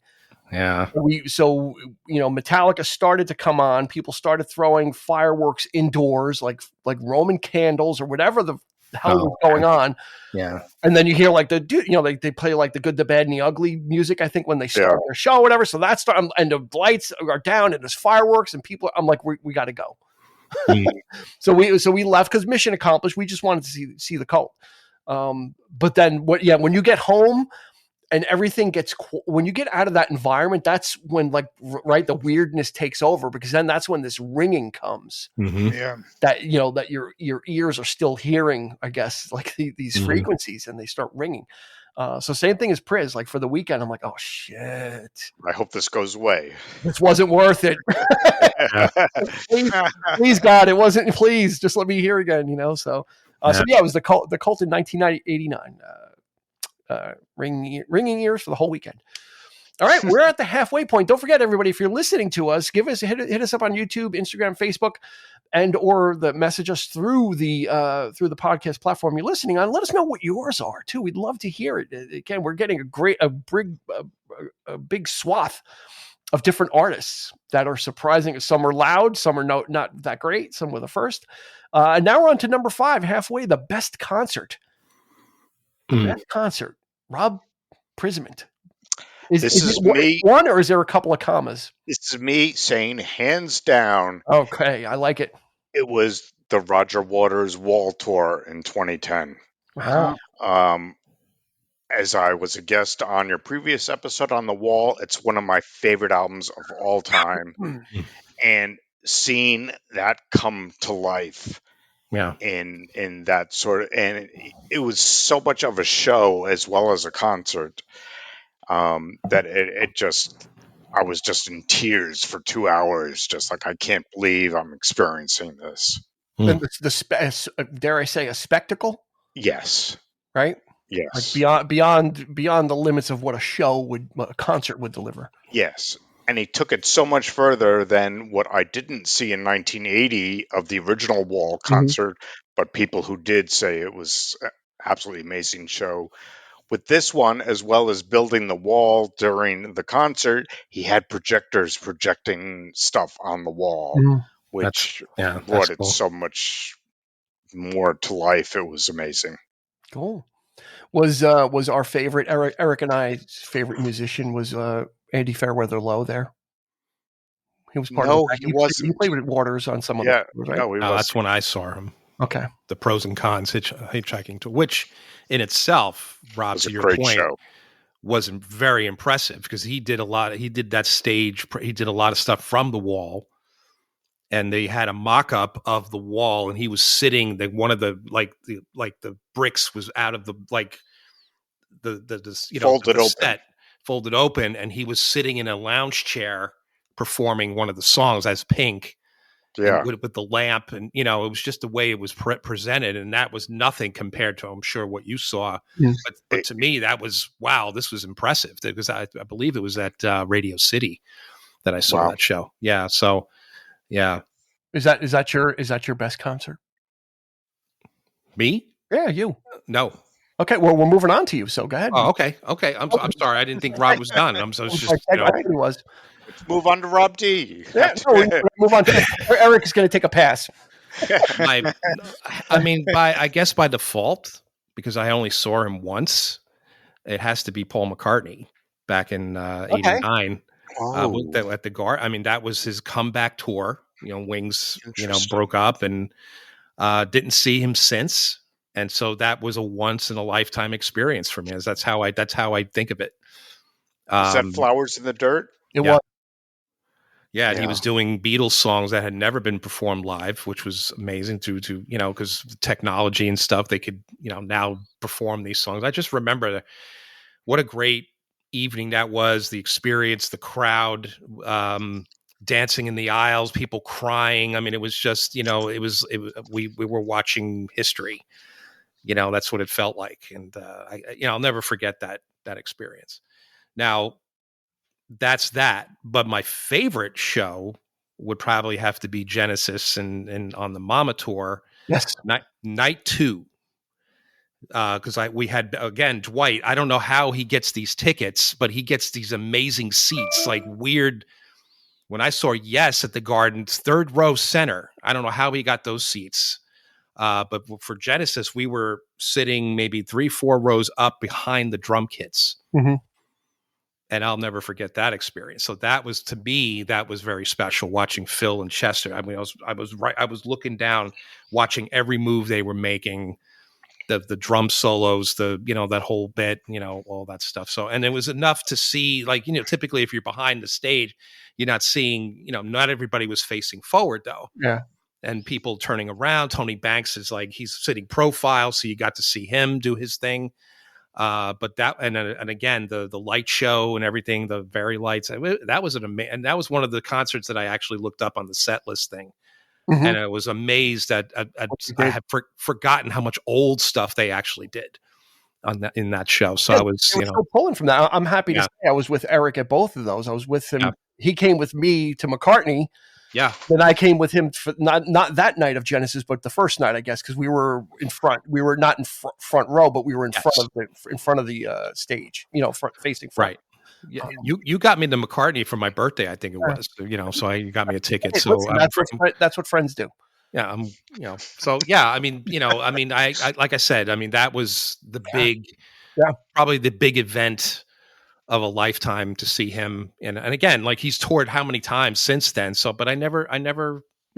Yeah. Metallica started to come on. People started throwing fireworks indoors, like Roman candles or whatever the hell was going on. Yeah. And then you hear they play like the Good, the Bad, and the Ugly music, I think, when they start their show or whatever. So that's and the lights are down and there's fireworks and people. I'm like, we got to go. So we left because mission accomplished. We just wanted to see the cult. But then when you get home and everything gets, when you get out of that environment, that's when the weirdness takes over, because then that's when this ringing comes. Mm-hmm. Yeah. That, that your ears are still hearing, I guess, like these frequencies, and they start ringing. So same thing as Priz. Like for the weekend, I'm like, oh shit, I hope this goes away. this wasn't worth it. please God, it wasn't. Please just let me hear again. So it was the cult in 1989. Ringing ears for the whole weekend. All right, we're at the halfway point. Don't forget, everybody, if you're listening to us, hit us up on YouTube, Instagram, Facebook, and or message us through the podcast platform you're listening on. Let us know what yours are too. We'd love to hear it. Again, we're getting a big swath of different artists that are surprising. Some are loud, some are not that great, some were the first. And now we're on to number 5, halfway, the best concert. Best concert. Rob Prismant. Is it me. One, or is there a couple of commas? This is me saying hands down. Okay, I like it. It was the Roger Waters Wall Tour in 2010. Wow. As I was a guest on your previous episode on The Wall, it's one of my favorite albums of all time. And seeing that come to life in that sort of, and it was so much of a show as well as a concert, that it just, I was just in tears for 2 hours, just like, I can't believe I'm experiencing this. And dare I say, a spectacle? Yes. Right? Yes. Like beyond the limits of what a concert would deliver. Yes. And he took it so much further than what I didn't see in 1980 of the original Wall concert, but people who did say it was an absolutely amazing show. With this one, as well as building the wall during the concert, he had projectors projecting stuff on the wall, which brought it so much more to life. It was amazing. Cool. Was our favorite, Eric and I's favorite musician, was Andy Fairweather Lowe there? He was part of the he wasn't. He played with Waters on some of the right? No, that's when I saw him. Okay. The Pros and Cons Hitchhiking Tour, which in itself, Rob, to your point, was very impressive, because he did that stage. He did a lot of stuff from the Wall, and they had a mock-up of the Wall, and he was sitting. One of the the bricks was out of the folded open, and he was sitting in a lounge chair performing one of the songs as Pink. Yeah, with the lamp, and it was just the way it was presented, and that was nothing compared to, I'm sure, what you saw. But to me, that was, wow, this was impressive, because I believe it was at Radio City that I saw that show. Yeah, so yeah. Is that your best concert? Me? Yeah, you. No. Okay, well, we're moving on to you, so go ahead. Oh, okay. I'm sorry. I didn't think Rob was done. I think he was. Let's move on to Rob D. Yeah, move on to Eric is going to take a pass. I guess by default, because I only saw him once, it has to be Paul McCartney back in 89 at the Guard. I mean, that was his comeback tour. Wings, broke up, and didn't see him since. And so that was a once in a lifetime experience for me. That's how I think of it. Is that Flowers in the Dirt? It was. Yeah, and he was doing Beatles songs that had never been performed live, which was amazing to because technology and stuff, they could, now perform these songs. I just remember what a great evening that was, the experience, the crowd, dancing in the aisles, people crying. I mean, it was just, we were watching history. That's what it felt like. And I'll never forget that experience. Now, that's that. But my favorite show would probably have to be Genesis and on the Mama tour. Yes. Night 2. Because we had, again, Dwight, I don't know how he gets these tickets, but he gets these amazing seats, like weird. When I saw Yes at the Garden, 3rd row center, I don't know how he got those seats. But for Genesis, we were sitting maybe 3-4 rows up behind the drum kits. Mm-hmm. And I'll never forget that experience. So that was, to me, that was very special, watching Phil and Chester. I mean, I was looking down, watching every move they were making, the drum solos, that whole bit, all that stuff. So, and it was enough to see, like, typically if you're behind the stage, you're not seeing, not everybody was facing forward though. Yeah. And people turning around. Tony Banks is like, he's sitting profile. So you got to see him do his thing. But that, and again, the light show and everything, the very lights, that was and that was one of the concerts that I actually looked up on the set list thing. Mm-hmm. And I was amazed that I had forgotten how much old stuff they actually did in that show. So I was, still pulling from that. I'm happy to say I was with Eric at both of those. I was with him. Yeah. He came with me to McCartney. Yeah. Then I came with him for not that night of Genesis, but the first night, I guess, because we were in front. We were not in front row, but we were in front of the stage. Facing front. Right. Yeah. You got me to McCartney for my birthday, I think it was. So you got me a ticket. Hey, so listen, that's what friends do. Yeah. So yeah. I mean, I like I said, I mean, that was the big, probably the big event of a lifetime to see him. And again, like, he's toured how many times since then. So, but I never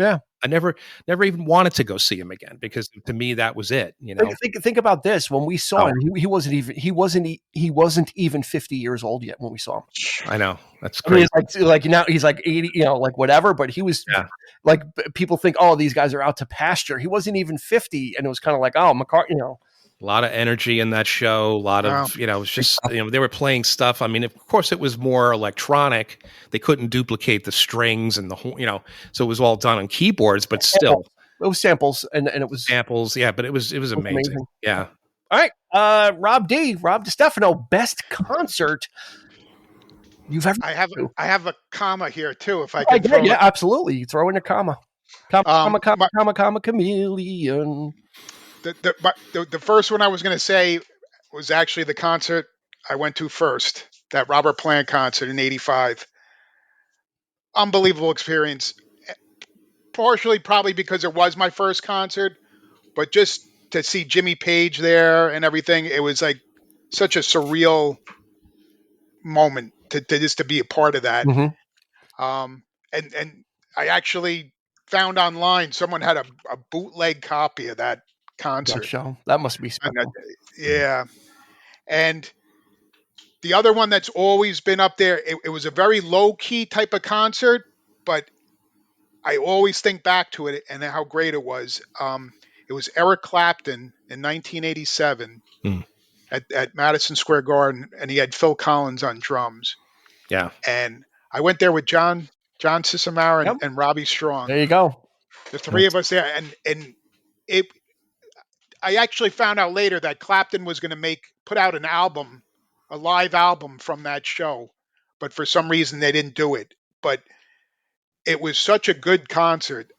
even wanted to go see him again, because to me, that was it. Think about this. When we saw him, he wasn't even 50 years old yet when we saw him. I know, that's crazy. I mean, like now he's like 80, like whatever, but he was like, people think, oh, these guys are out to pasture. He wasn't even 50. And it was kind of like, oh, McCartney, a lot of energy in that show. A lot of, it was just, they were playing stuff. I mean, of course, it was more electronic. They couldn't duplicate the strings and the whole, so it was all done on keyboards, but still. It was samples, and it was samples. Yeah, but it was amazing. Yeah. All right. Rob DiStefano, best concert you've ever I have a comma here too, if I can. Yeah, absolutely. You throw in a comma. Comma, chameleon. The first one I was going to say was actually the concert I went to first, that Robert Plant concert in '85. Unbelievable experience. Partially probably because it was my first concert, but just to see Jimmy Page there and everything, it was like such a surreal moment to be a part of that. Mm-hmm. And I actually found online someone had a bootleg copy of that concert show. That must be special. Yeah. And the other one that's always been up there, it was a very low key type of concert, but I always think back to it and how great it was. It was Eric Clapton in 1987 at Madison Square Garden, and he had Phil Collins on drums. Yeah. And I went there with John Cisimara and Robbie Strong. There you go. The three of us there, and it. I actually found out later that Clapton was going to put out a live album from that show, but for some reason they didn't do it. But it was such a good concert.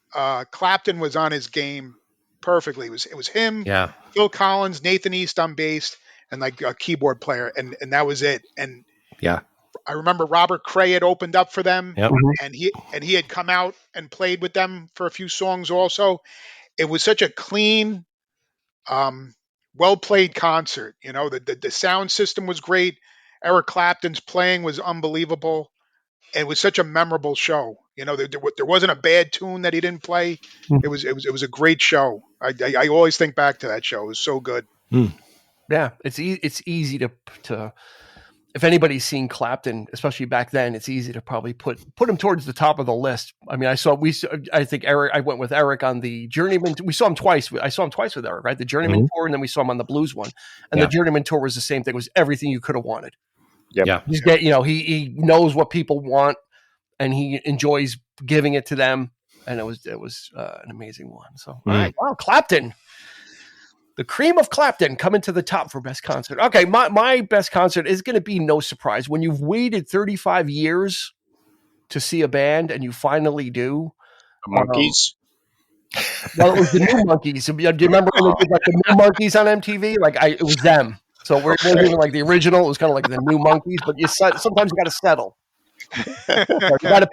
Clapton was on his game perfectly. It was him, Phil Collins, Nathan East on bass, and like a keyboard player, and that was it. And I remember Robert Cray had opened up for them, and he had come out and played with them for a few songs also. It was such a clean, well played concert. The sound system was great. Eric Clapton's playing was unbelievable. It was such a memorable show. There wasn't a bad tune that he didn't play. It was a great show. I always think back to that show. It was so good. Yeah, it's easy to if anybody's seen Clapton, especially back then, it's easy to probably put him towards the top of the list. I mean, I think Eric. I went with Eric on the Journeyman. We saw him twice. I saw him twice with Eric, right? The Journeyman tour, and then we saw him on the Blues one. And the Journeyman tour was the same thing. It was everything you could have wanted. Yeah. He knows what people want, and he enjoys giving it to them. And it was an amazing one. So, all right, wow, Clapton. The cream of Clapton coming to the top for best concert. Okay, my best concert is going to be no surprise. When you've waited 35 years to see a band and you finally do. The Monkees? Well, it was the New Monkees. Do you remember when they did like the New Monkees on MTV? It was them. So we're even like the original. It was kind of like the New Monkees, but sometimes you got to settle. You got to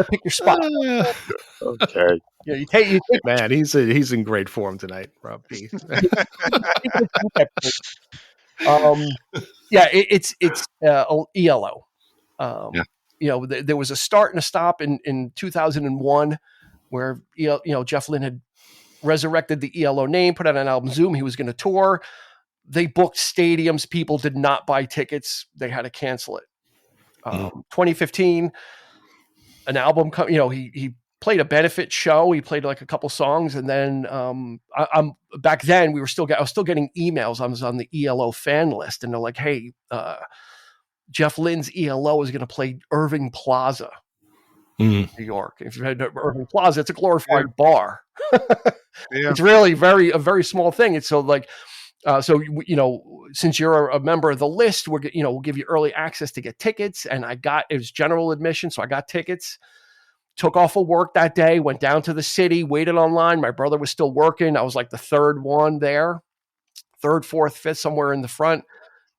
pick your spot. Okay. Yeah, you take man. He's in great form tonight, Rob P. It's ELO. Yeah. There was a start and a stop in 2001 where Jeff Lynne had resurrected the ELO name, put out an album Zoom. He was going to tour. They booked stadiums. People did not buy tickets. They had to cancel it. 2015, an album. He played a benefit show. He played like a couple songs, and then I'm back then I was still getting emails. I was on the ELO fan list, and they're like, "Hey, Jeff Lynne's ELO is going to play Irving Plaza, New York. If you had Irving Plaza, it's a glorified bar. It's really a very small thing. It's so like." Since you're a member of the list, we'll give you early access to get tickets. And it was general admission. So I got tickets, took off of work that day, went down to the city, waited online. My brother was still working. I was like the third one there, third, fourth, fifth, somewhere in the front,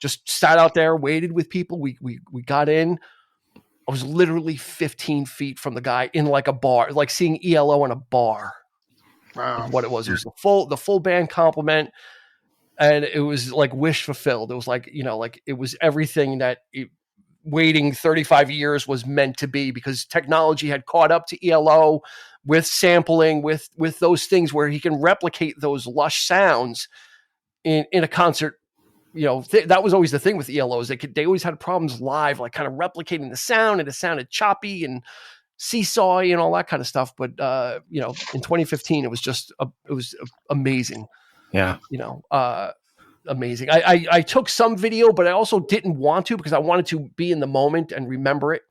just sat out there, waited with people. We got in. I was literally 15 feet from the guy in like a bar, like seeing ELO in a bar. Wow. What it was. It was the full band complement. And it was like wish fulfilled. It was like, it was everything that waiting 35 years was meant to be, because technology had caught up to ELO with sampling, with those things where he can replicate those lush sounds in a concert. That was always the thing with ELOs. They always had problems live, like kind of replicating the sound, and it sounded choppy and seesawy and all that kind of stuff. But, in 2015, it was amazing. Yeah. Amazing. I took some video, but I also didn't want to, because I wanted to be in the moment and remember it.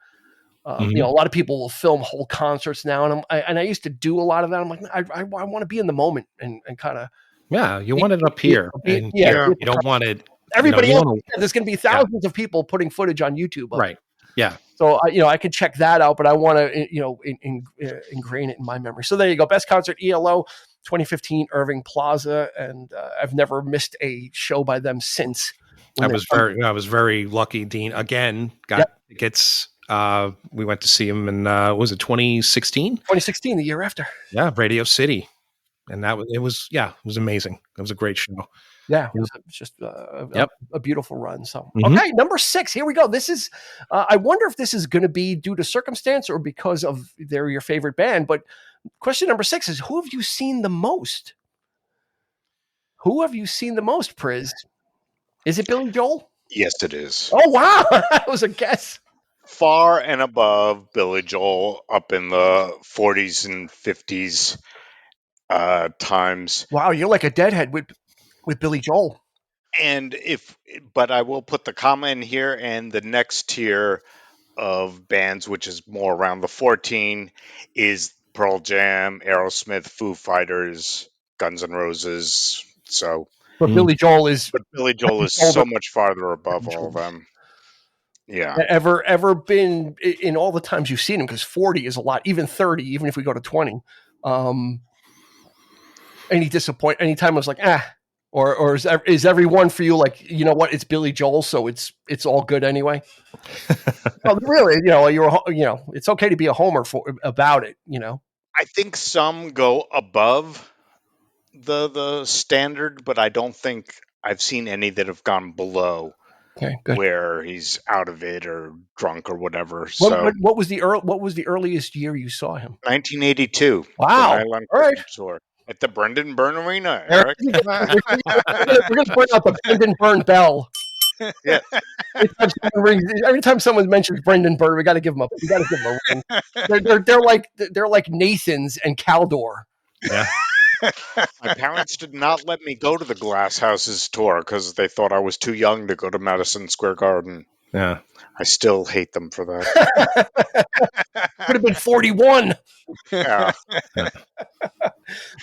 A lot of people will film whole concerts now, and I used to do a lot of that. I'm like, I want to be in the moment and kind of. Yeah, you want it up here, and you don't want it. Everybody else, there's going to be thousands of people putting footage on YouTube. Right. Yeah. So I could check that out, but I want to ingrain it in my memory. So there you go. Best concert, ELO. 2015 Irving Plaza, and I've never missed a show by them since. I was very lucky. Dean again got tickets. We went to see him in was it 2016? 2016, the year after. Yeah, Radio City, and it was amazing. It was a great show. Yeah, it was just a beautiful run. So okay, number 6. Here we go. This is. I wonder if this is going to be due to circumstance or because of they're your favorite band, but. Question number 6 is, who have you seen the most? Who have you seen the most, Priz? Is it Billy Joel? Yes, it is. Oh, wow. That was a guess. Far and above Billy Joel, up in the 40s and 50s times. Wow, you're like a deadhead with Billy Joel. But I will put the comma in here, and the next tier of bands, which is more around the 14, is Pearl Jam, Aerosmith, Foo Fighters, Guns N' Roses. But Billy Joel is so much farther above all of them. Yeah. Ever been in all the times you've seen him? Because 40 is a lot, even 30, even if we go to 20. Anytime I was like, or is everyone for you like, you know what, it's Billy Joel, so it's all good anyway. Well, really, it's okay to be a homer about it. I think some go above the standard, but I don't think I've seen any that have gone below. Okay, good. Where he's out of it or drunk or whatever. What was the earliest year you saw him? 1982. Wow! All right. Tour at the Brendan Byrne Arena. Eric. We're going to put out the Brendan Byrne bell. Yeah. Every time someone mentions Brendan Byrne, we got to give him a ring. They're like Nathan's and Caldor. Yeah. My parents did not let me go to the Glass Houses tour because they thought I was too young to go to Madison Square Garden. Yeah. I still hate them for that. Could have been 41. Yeah.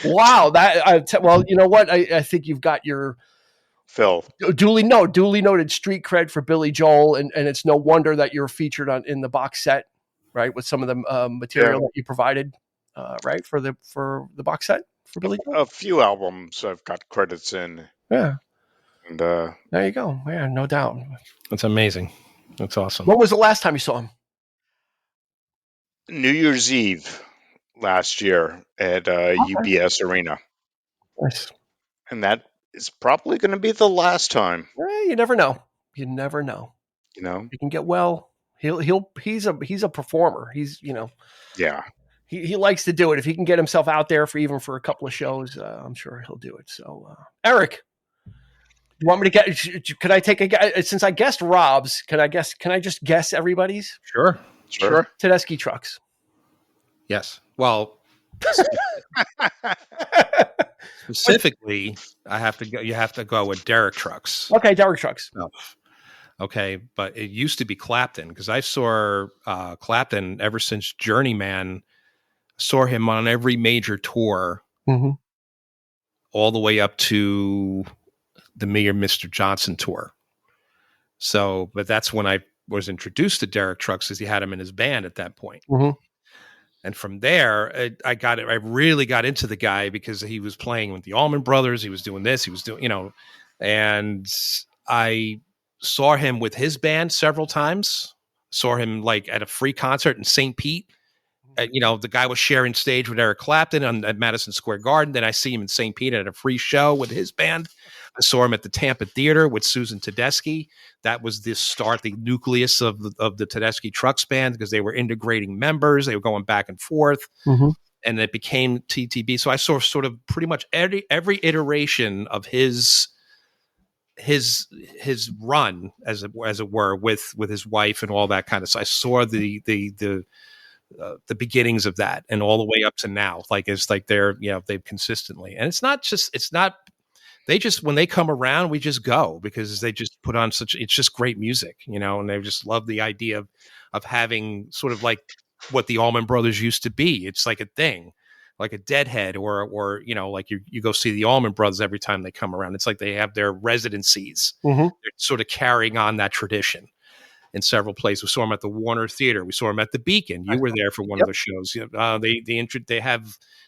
Wow. Well, you know what? I think you've got your Phil. Duly noted street cred for Billy Joel, and it's no wonder that you're featured in the box set, right? With some of the material that you provided, right, for the box set for Billy Joel. A few albums I've got credits in. Yeah. And there you go. Yeah, no doubt. That's amazing. That's awesome. When was the last time you saw him? New Year's Eve last year at UBS Arena. Nice. And that is probably going to be the last time. You never know. You never know. You know? He can get well. He's a performer. He's Yeah. he likes to do it. If he can get himself out there for a couple of shows, I'm sure he'll do it. So, Eric, you want me to get? Could I take a guess? Since I guessed Rob's, can I guess? Can I just guess everybody's? Sure. Tedeschi Trucks. Yes. Well, specifically, you have to go with Derek Trucks. Okay, Derek Trucks. Oh. Okay, but it used to be Clapton, because I saw Clapton ever since Journeyman. Saw him on every major tour, all the way up to the Me or Mr. Johnson tour. So, but that's when I was introduced to Derek Trucks, because he had him in his band at that point. And from there, I really got into the guy, because he was playing with the Allman Brothers. He was doing this, he was doing, and I saw him with his band several times. Saw him like at a free concert in St. Pete. The guy was sharing stage with Eric Clapton at Madison Square Garden. Then I see him in St. Pete at a free show with his band. I saw him at the Tampa Theater with Susan Tedeschi. That was the nucleus of the Tedeschi Trucks band, because they were integrating members. They were going back and forth, and it became TTB. So I saw sort of pretty much every iteration of his run, as it were, with his wife and all that kind of. So I saw the beginnings of that, and all the way up to now. Like, it's like they've consistently, and it's not they just, when they come around, we just go, because they just put on it's just great music, and they just love the idea of having sort of like what the Allman Brothers used to be. It's like a thing, like a Deadhead, or like you go see the Allman Brothers every time they come around. It's like they have their residencies. They're sort of carrying on that tradition in several places. We saw them at the Warner Theater. We saw them at the Beacon. You were there for one of the shows.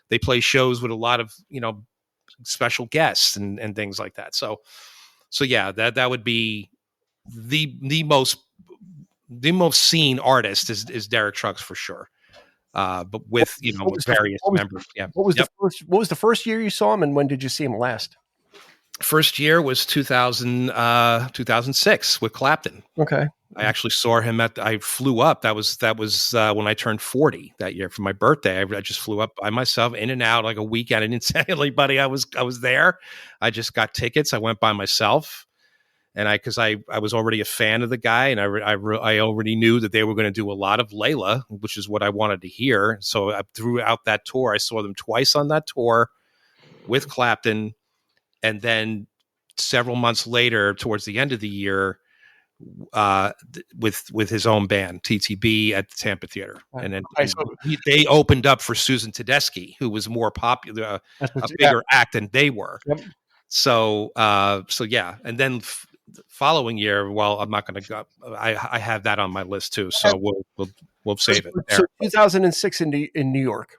They play shows with a lot of special guests and things like that. So yeah, that would be the most seen artist is Derek Trucks for sure. But with with various members. Yeah. What was the first year you saw him, and when did you see him last? First year was 2006 with Clapton. Okay. I actually saw him I flew up. That was when I turned 40 that year for my birthday. I just flew up by myself, in and out, like a weekend. I didn't tell anybody I was there. I just got tickets. I went by myself, and because I was already a fan of the guy, and I already knew that they were going to do a lot of Layla, which is what I wanted to hear. So throughout that tour, I saw them twice on that tour with Clapton, and then several months later, towards the end of the year, with his own band TTB at the Tampa Theater, and then they opened up for Susan Tedeschi, who was more popular, a bigger act than they were. So yeah, and then the following year, well, I'm not going to go. I have that on my list too, so we'll save it. So 2006 in New York.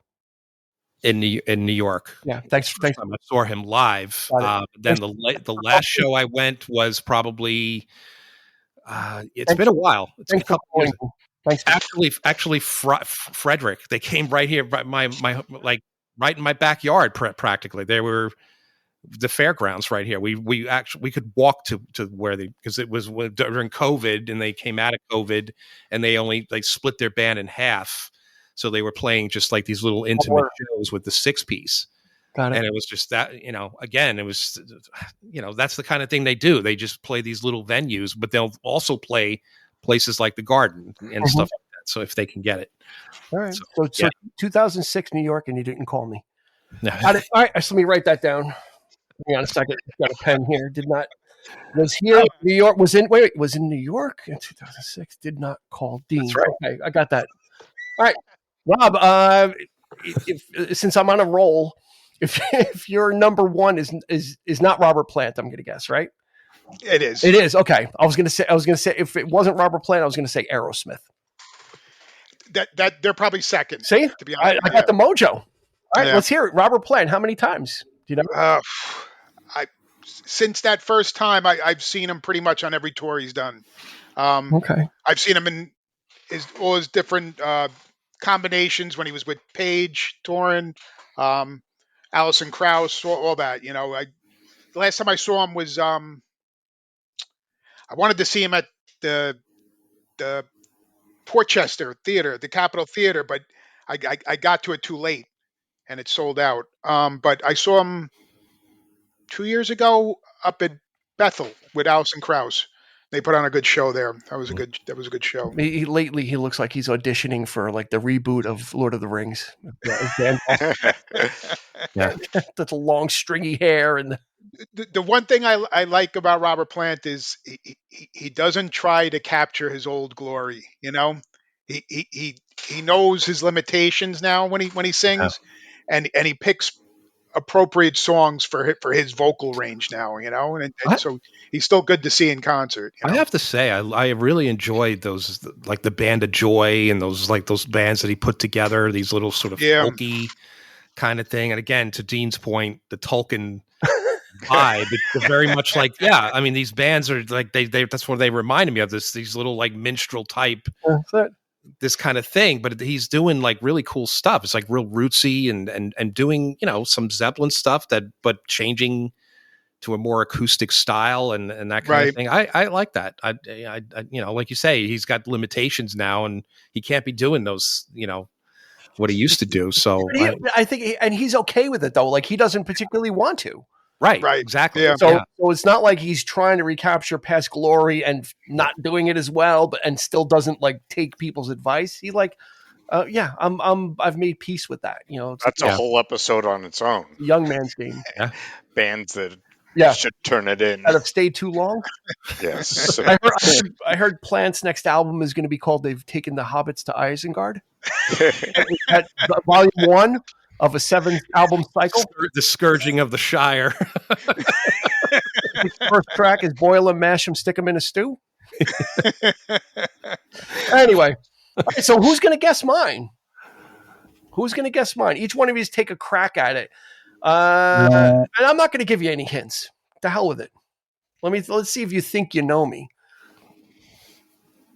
In New York. Yeah, thanks. I saw him live. Then the last show I went was probably. It's been a while. It's been a couple years. Thanks. Actually, Frederick. They came right here, my right in my backyard, practically. They were the fairgrounds right here. We could walk to where because it was during COVID, and they came out of COVID, and they split their band in half, so they were playing just like these little intimate shows with the 6-piece. Got it. And it was just that, again, it was, that's the kind of thing they do. They just play these little venues, but they'll also play places like the Garden and stuff like that. So if they can get it. All right. So 2006 New York, and you didn't call me. No. All right. So let me write that down. Hang on a second. Got a pen here. Was here. New York was in New York in 2006. Did not call Dean. That's right. Okay. I got that. All right. Rob, since I'm on a roll, if your number one is not Robert Plant, I'm going to guess, right? It is. It is. Okay. I was going to say if it wasn't Robert Plant, I was going to say Aerosmith. That they're probably second. See, to be honest, I got the mojo. All right, let's hear it. Robert Plant. How many times? Do you know? Since that first time, I've seen him pretty much on every tour he's done. Okay. I've seen him in all his different combinations when he was with Page, touring, Alison Krauss, all that. The last time I saw him was I wanted to see him at the Portchester Theater, the Capitol Theater, but I got to it too late and it sold out. But I saw him 2 years ago up at Bethel with Alison Krauss. They put on a good show there. That was a good show. Lately, he looks like he's auditioning for like the reboot of Lord of the Rings. Yeah. That's a long, stringy hair, and The one thing I like about Robert Plant is he doesn't try to capture his old glory. You know, he knows his limitations now when he sings, and he picks appropriate songs for his vocal range now. You know, and so he's still good to see in concert. You know? I have to say, I really enjoyed those, like the Band of Joy and those bands that he put together, these little sort of folky kind of thing. And again, to Dean's point, the Tolkien vibe, it's very much like, I mean, these bands are like, they that's what they reminded me of, these little like minstrel type, this kind of thing. But he's doing like really cool stuff. It's like real rootsy and doing, some Zeppelin stuff but changing to a more acoustic style and that kind of thing. I like that. I like you say, he's got limitations now and he can't be doing those, what he used to do. So I think, and he's okay with it though. Like he doesn't particularly want to. Right. Exactly. Yeah. So it's not like he's trying to recapture past glory and not doing it as well, and still doesn't like take people's advice. He like, I've made peace with that. That's a whole episode on its own. Young man's game. Bands that should turn it in. That have stayed too long. Yes. I heard Plant's next album is going to be called "They've Taken the Hobbits to Isengard." At volume 1 of a 7-album cycle. The Scourging of the Shire. First track is "Boil 'em, Mash 'em, Stick 'em in a Stew." Anyway, so who's going to guess mine? Each one of you take a crack at it. And I'm not going to give you any hints. The hell with it. Let's see if you think you know me.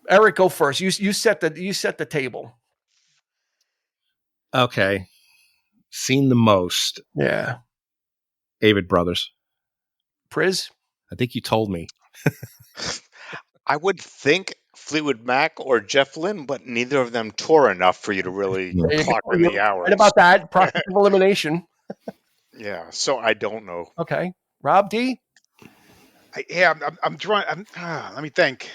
Eric, go first. You set the table. Okay. Seen the most. Yeah. Avett Brothers. Priz? I think you told me. I would think Fleetwood Mac or Jeff Lynne, but neither of them tour enough for you to really clock in the hours. Right about that. Process of elimination. Yeah, so I don't know. Okay. Rob D? I'm drawing. Let me think.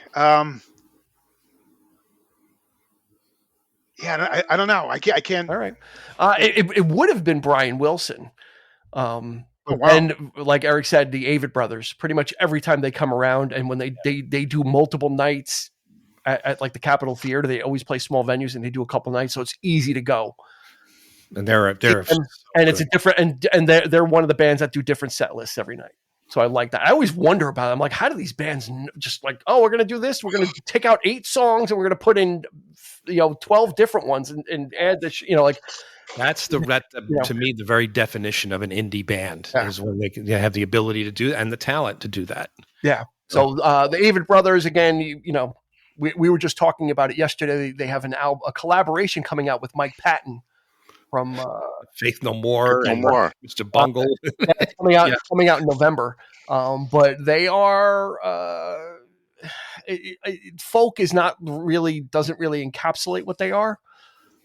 I don't know. I can't. All right. It would have been Brian Wilson. Wow. And like Eric said, the Avett Brothers, pretty much every time they come around, and when they do multiple nights at like the Capitol Theater, they always play small venues and they do a couple nights, so it's easy to go. And they're it's a different, and they're one of the bands that do different set lists every night. So I like that. I always wonder about it. I'm like, how do these bands just like, we're going to do this. We're going to take out 8 songs and we're going to put in, 12 different ones and add this, that's to me, the very definition of an indie band is when they have the ability to do and the talent to do that. Yeah. So the Avett Brothers, again, we were just talking about it yesterday. They have a collaboration coming out with Mike Patton from Faith No More and Mr. Bungle. It's coming out in November. But they are folk doesn't really encapsulate what they are,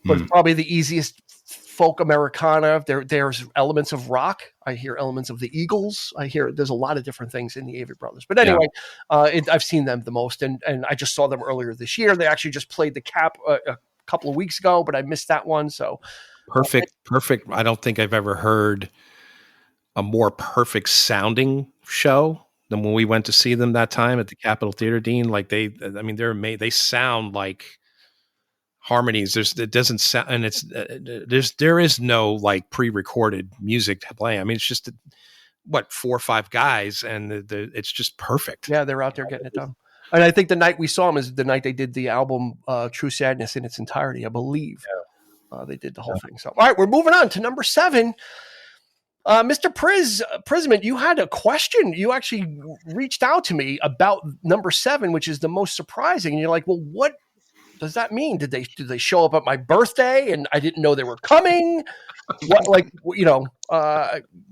but it's probably the easiest folk Americana. There's elements of rock. I hear elements of the Eagles. There's a lot of different things in the Avett Brothers. But anyway, I've seen them the most, and I just saw them earlier this year. They actually just played the Cap a couple of weeks ago, but I missed that one. So perfect. I don't think I've ever heard a more perfect sounding show than when we went to see them that time at the Capitol Theater, Dean. Like they're made. They sound like harmonies. It doesn't sound, and there is no like pre-recorded music to play. I mean, it's just 4 or 5 guys, and it's just perfect. Yeah, they're out there getting it done. And I think the night we saw them is the night they did the album True Sadness in its entirety, I believe. They did the whole thing. So, all right, we're moving on to number 7. Mr. Prisman, you had a question. You actually reached out to me about number 7, which is the most surprising. And you're like, well, what does that mean? Did they show up at my birthday and I didn't know they were coming?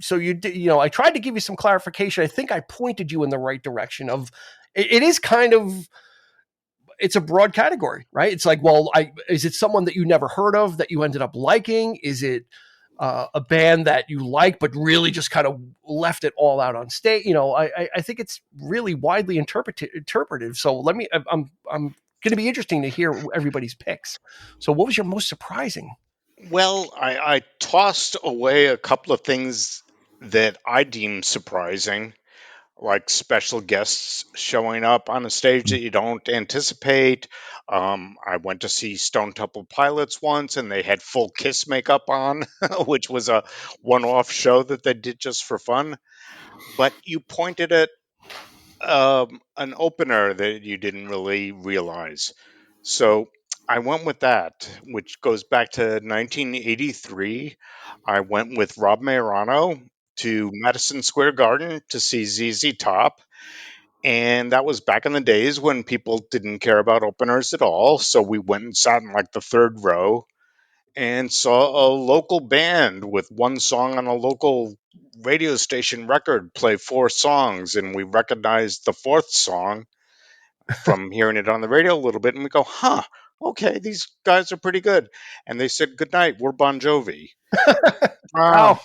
So you did, I tried to give you some clarification. I think I pointed you in the right direction of it is kind of, it's a broad category, right? It's like, well, is it someone that you never heard of that you ended up liking? Is it a band that you like but really just kind of left it all out on stage? I think it's really widely interpretive. So I'm going to be interesting to hear everybody's picks. So what was your most surprising? Well, I tossed away a couple of things that I deemed surprising, like special guests showing up on a stage that you don't anticipate. I went to see Stone Temple Pilots once, and they had full Kiss makeup on, which was a one-off show that they did just for fun. But you pointed at an opener that you didn't really realize. So I went with that, which goes back to 1983. I went with Rob Majorano to Madison Square Garden to see ZZ Top. And that was back in the days when people didn't care about openers at all. So we went and sat in like the third row and saw a local band with one song on a local radio station record play four songs. And we recognized the fourth song from hearing it on the radio a little bit. And we go, huh, okay, these guys are pretty good. And they said, good night, we're Bon Jovi. Wow.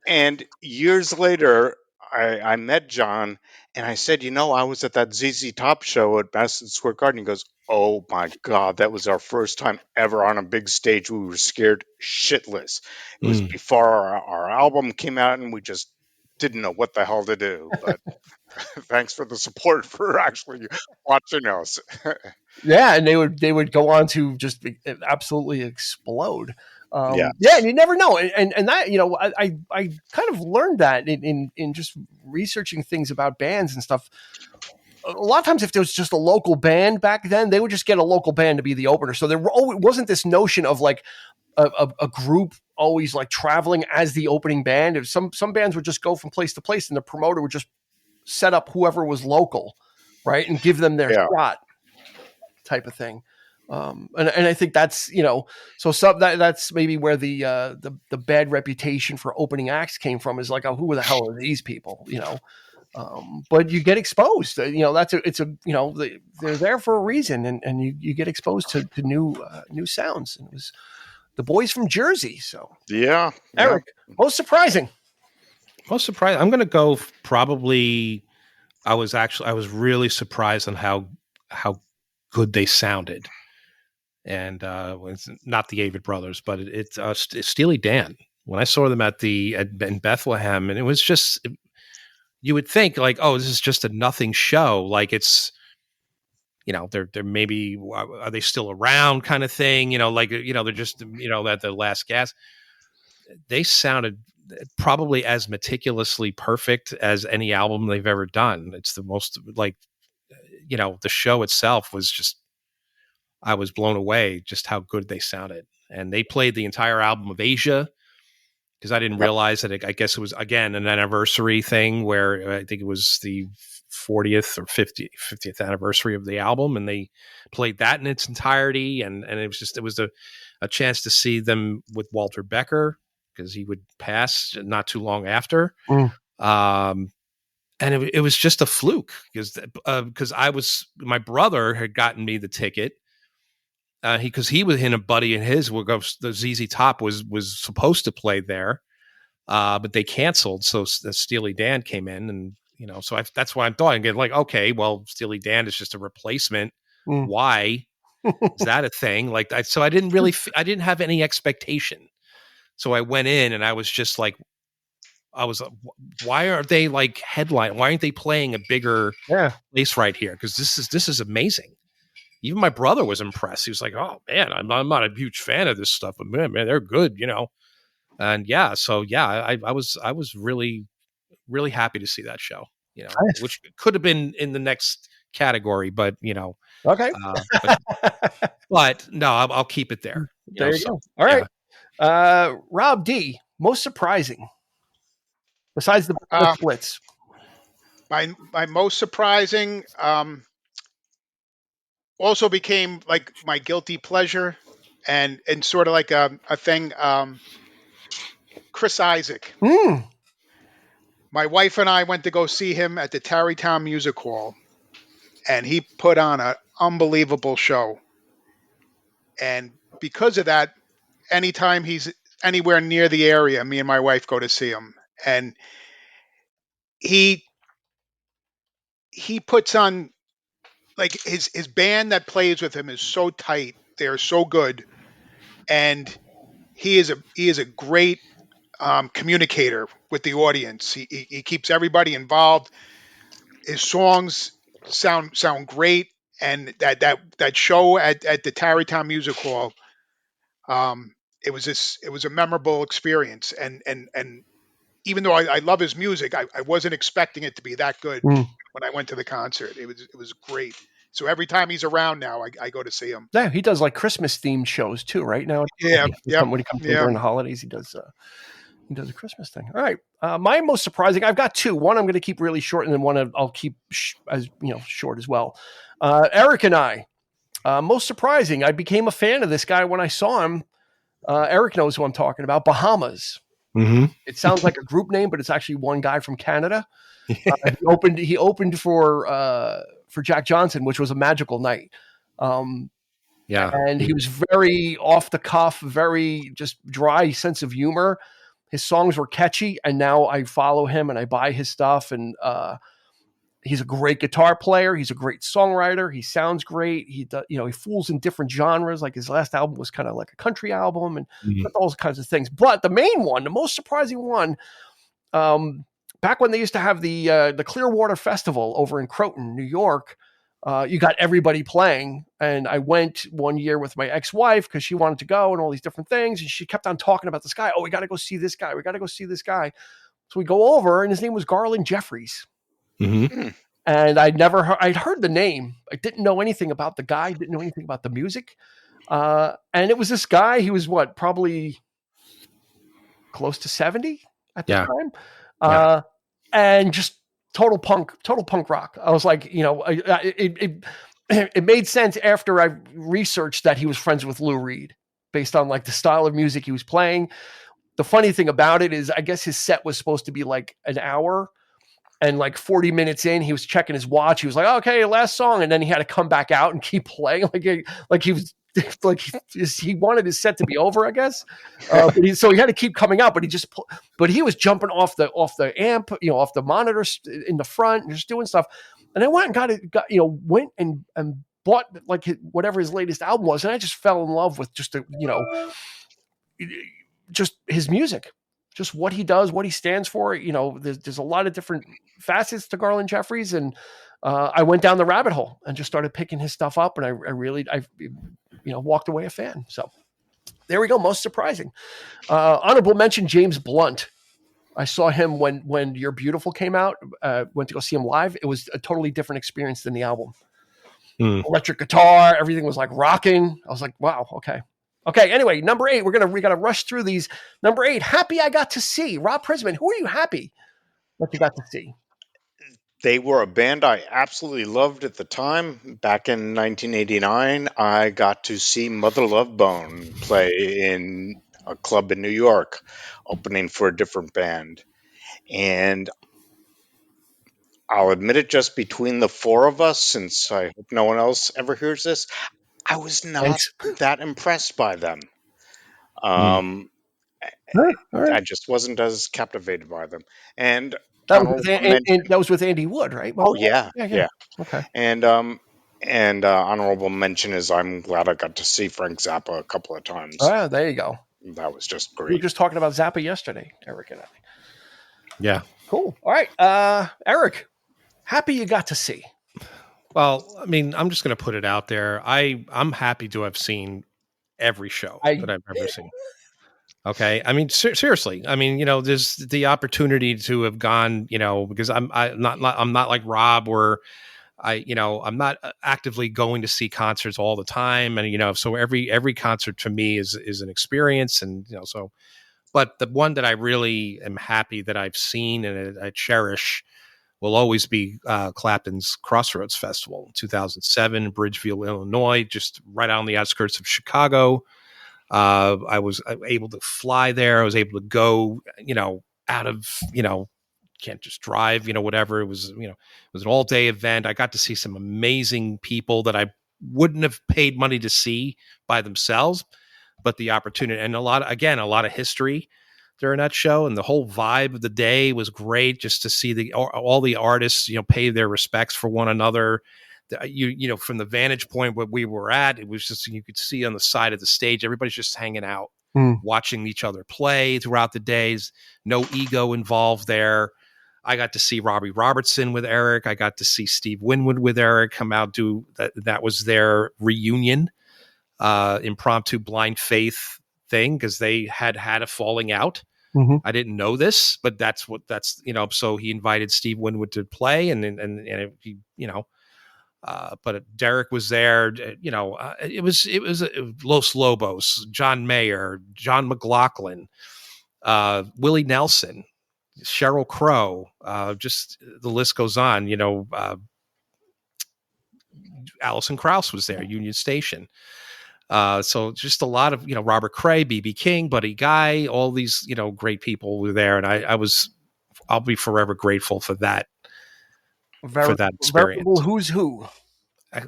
And years later, I met John and I said, I was at that ZZ Top show at Madison Square Garden. He goes, oh my God, that was our first time ever on a big stage. We were scared shitless. It was before our album came out and we just didn't know what the hell to do. But thanks for the support for actually watching us. Yeah, and they would go on to just absolutely explode. Yes. Yeah, and you never know, and that I kind of learned that in just researching things about bands and stuff. A lot of times, if there was just a local band back then, they would just get a local band to be the opener. So there wasn't this notion of like a group always like traveling as the opening band. If some bands would just go from place to place, and the promoter would just set up whoever was local, right, and give them their shot, type of thing. And I think that's so that's maybe where the bad reputation for opening acts came from, is like, oh, who the hell are these people, but you get exposed. They're there for a reason, and you get exposed to new sounds. And it was the boys from Jersey. So yeah, Eric, most surprising. I'm going to go probably. I was really surprised on how good they sounded, and it's not the Avett Brothers, but it's Steely Dan. When I saw them in Bethlehem, and it was just, you would think like, oh, this is just a nothing show, like it's, they're maybe, are they still around, kind of thing, they're just at the last gasp. They sounded probably as meticulously perfect as any album they've ever done. It's the most, like, the show itself was just, I was blown away just how good they sounded. And they played the entire album of Asia, because I didn't realize that I guess it was, again, an anniversary thing where I think it was the 40th or 50th anniversary of the album. And they played that in its entirety. And it was a chance to see them with Walter Becker, because he would pass not too long after. And it was just a fluke, because my brother had gotten me the ticket, because he was in a buddy of his, the ZZ Top was supposed to play there, but they canceled. So Steely Dan came in, and so that's why I'm thought, like, okay, well, Steely Dan is just a replacement. Why is that a thing? Like, so I didn't really, I didn't have any expectation. So I went in and I was just like, why are they like headline? Why aren't they playing a bigger place right here? Because this is amazing. Even my brother was impressed. He was like, "Oh man, I'm not a huge fan of this stuff, but man, they're good, And I was really, really happy to see that show, Nice. Which could have been in the next category, but okay. But no, I'll keep it there. There you go. All right, Rob D, most surprising besides the splits. My most surprising also became like my guilty pleasure, and sort of like a thing. Chris Isaak. My wife and I went to go see him at the Tarrytown Music Hall, and he put on unbelievable show. And because of that, anytime he's anywhere near the area, me and my wife go to see him. And he puts on, like, his band that plays with him is so tight. They're so good. And he is a great communicator with the audience. He keeps everybody involved. His songs sound great, and that show at the Tarrytown Music Hall, it was a memorable experience. And even though I love his music, I wasn't expecting it to be that good when I went to the concert. It was great. So every time he's around now, I go to see him. Yeah, he does like Christmas themed shows too, right? Now, Yeah, when he comes in during the holidays, he does a Christmas thing. All right, my most surprising. I've got two. One I'm going to keep really short, and then one I'll keep as short as well. Eric and I, most surprising. I became a fan of this guy when I saw him. Eric knows who I'm talking about. Bahamas. Mm-hmm. It sounds like a group name, but it's actually one guy from Canada. He opened for Jack Johnson, which was a magical night. And he was very off the cuff, very just dry sense of humor. His songs were catchy, and now I follow him and I buy his stuff. And he's a great guitar player. He's a great songwriter. He sounds great. He does, he fools in different genres. Like his last album was kind of like a country album and all kinds of things. But the main one, the most surprising one, back when they used to have the Clearwater Festival over in Croton, New York, you got everybody playing. And I went one year with my ex-wife because she wanted to go and all these different things. And she kept on talking about this guy. Oh, we got to go see this guy. We got to go see this guy. So we go over, and his name was Garland Jeffries. Mm-hmm. And I'd heard the name. I didn't know anything about the guy. Didn't know anything about the music. And it was this guy. He was probably close to 70 at the time. And just total punk rock. I was like, it made sense after I researched that he was friends with Lou Reed based on like the style of music he was playing. The funny thing about it is I guess his set was supposed to be like an hour, and like 40 minutes in, he was checking his watch. He was like, oh, okay, last song. And then he had to come back out and keep playing. Like he was like, he wanted his set to be over, I guess. So he had to keep coming out, but he was jumping off the amp, off the monitor in the front and just doing stuff. And I went and went and bought like whatever his latest album was. And I just fell in love with just just his music, just what he does, what he stands for. There's a lot of different facets to Garland Jeffries. And I went down the rabbit hole and just started picking his stuff up. And I really walked away a fan. So there we go. Most surprising. Honorable mention, James Blunt. I saw him when You're Beautiful came out, went to go see him live. It was a totally different experience than the album. Electric guitar, everything was like rocking. I was like, wow, okay. Okay, anyway, number 8, we got to rush through these. Number 8, happy I got to see. Rob Prisman, who are you happy that you got to see? They were a band I absolutely loved at the time. Back in 1989, I got to see Mother Love Bone play in a club in New York, opening for a different band. And I'll admit it, just between the four of us, since I hope no one else ever hears this, I was not that impressed by them. Right. I just wasn't as captivated by them. And that was with Andy Wood, right? Oh yeah. Okay. And honorable mention is I'm glad I got to see Frank Zappa a couple of times. Oh, there you go. That was just great. We were just talking about Zappa yesterday, Eric and I. Yeah. Cool. All right, Eric, happy you got to see. Well, I mean, I'm just going to put it out there. I'm happy to have seen every show that I've ever seen. Okay. I mean, seriously. I mean, there's the opportunity to have gone, because I'm not like Rob, where I'm not actively going to see concerts all the time. And, so every concert to me is an experience. And, but the one that I really am happy that I've seen and I cherish will always be Clapton's Crossroads Festival in 2007, Bridgeville, Illinois, just right on the outskirts of Chicago. I was able to fly there. I was able to go, out of, can't just drive, whatever. It was, it was an all day event. I got to see some amazing people that I wouldn't have paid money to see by themselves, but the opportunity and a lot of history during that show, and the whole vibe of the day was great. Just to see all the artists, pay their respects for one another. From the vantage point where we were at, it was just, you could see on the side of the stage, everybody's just hanging out, watching each other play throughout the days. No ego involved there. I got to see Robbie Robertson with Eric. I got to see Steve Winwood with Eric come out, do that. That was their reunion, impromptu blind faith thing, because they had a falling out. I didn't know this, but so he invited Steve Winwood to play, and he, but Derek was there. It was Los Lobos, John Mayer, John McLaughlin, Willie Nelson, Sheryl Crow, just the list goes on. Alison Krauss was there, Union Station. So just a lot of, Robert Cray, B.B. King, Buddy Guy, all these, great people were there. And I'll be forever grateful for that. For that experience. Who's who.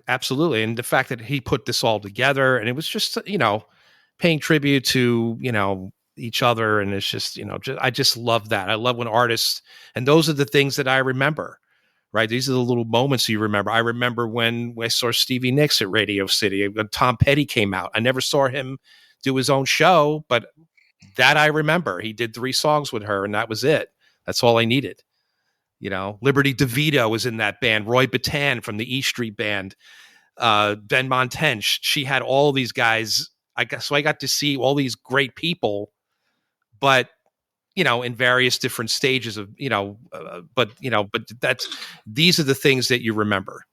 Absolutely. And the fact that he put this all together, and it was just, paying tribute to, each other. And it's just, I just love that. I love when artists, and those are the things that I remember, right? These are the little moments you remember. I remember when I saw Stevie Nicks at Radio City, when Tom Petty came out. I never saw him do his own show, but that I remember. He did 3 songs with her, and that was it. That's all I needed. Liberty DeVito was in that band. Roy Batan from the E Street Band. Ben Montench. She had all these guys. I got to see all these great people, but in various different stages of, but these are the things that you remember,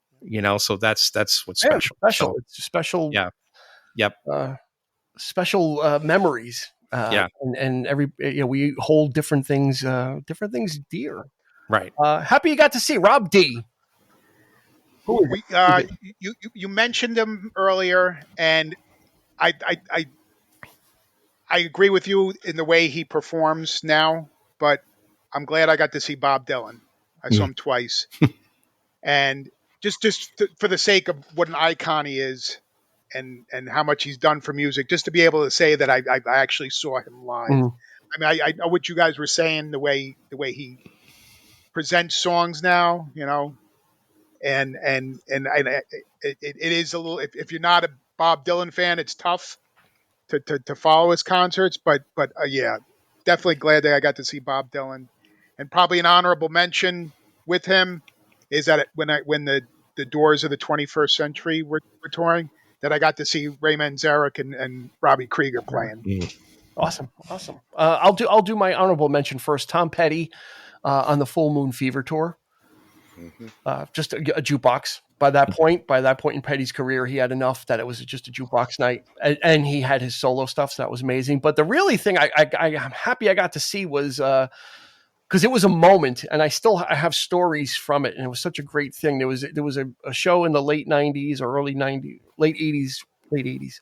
so that's what's special. Special. So, it's special. Yeah. Yep. Special memories. And every, we hold different things dear. Right. Happy you got to see Rob D. You mentioned him earlier, and I agree with you in the way he performs now, but I'm glad I got to see Bob Dylan. I saw him twice. And just for the sake of what an icon he is and how much he's done for music, just to be able to say that I actually saw him live. I mean, I know what you guys were saying, the way he presents songs now, and it is a little, if you're not a Bob Dylan fan, it's tough to follow his concerts, but yeah, definitely glad that I got to see Bob Dylan. And probably an honorable mention with him is that when the Doors of the 21st Century were touring, that I got to see Ray Manzarek and Robbie Krieger playing. Awesome. I'll do my honorable mention first. Tom Petty on the Full Moon Fever tour. Just a jukebox. By that point in Petty's career, he had enough that it was just a jukebox night, and he had his solo stuff, so that was amazing. But the really thing I'm happy I got to see was because it was a moment, and I have stories from it, and it was such a great thing. There was a show in the late 90s or early 90s, late 80s,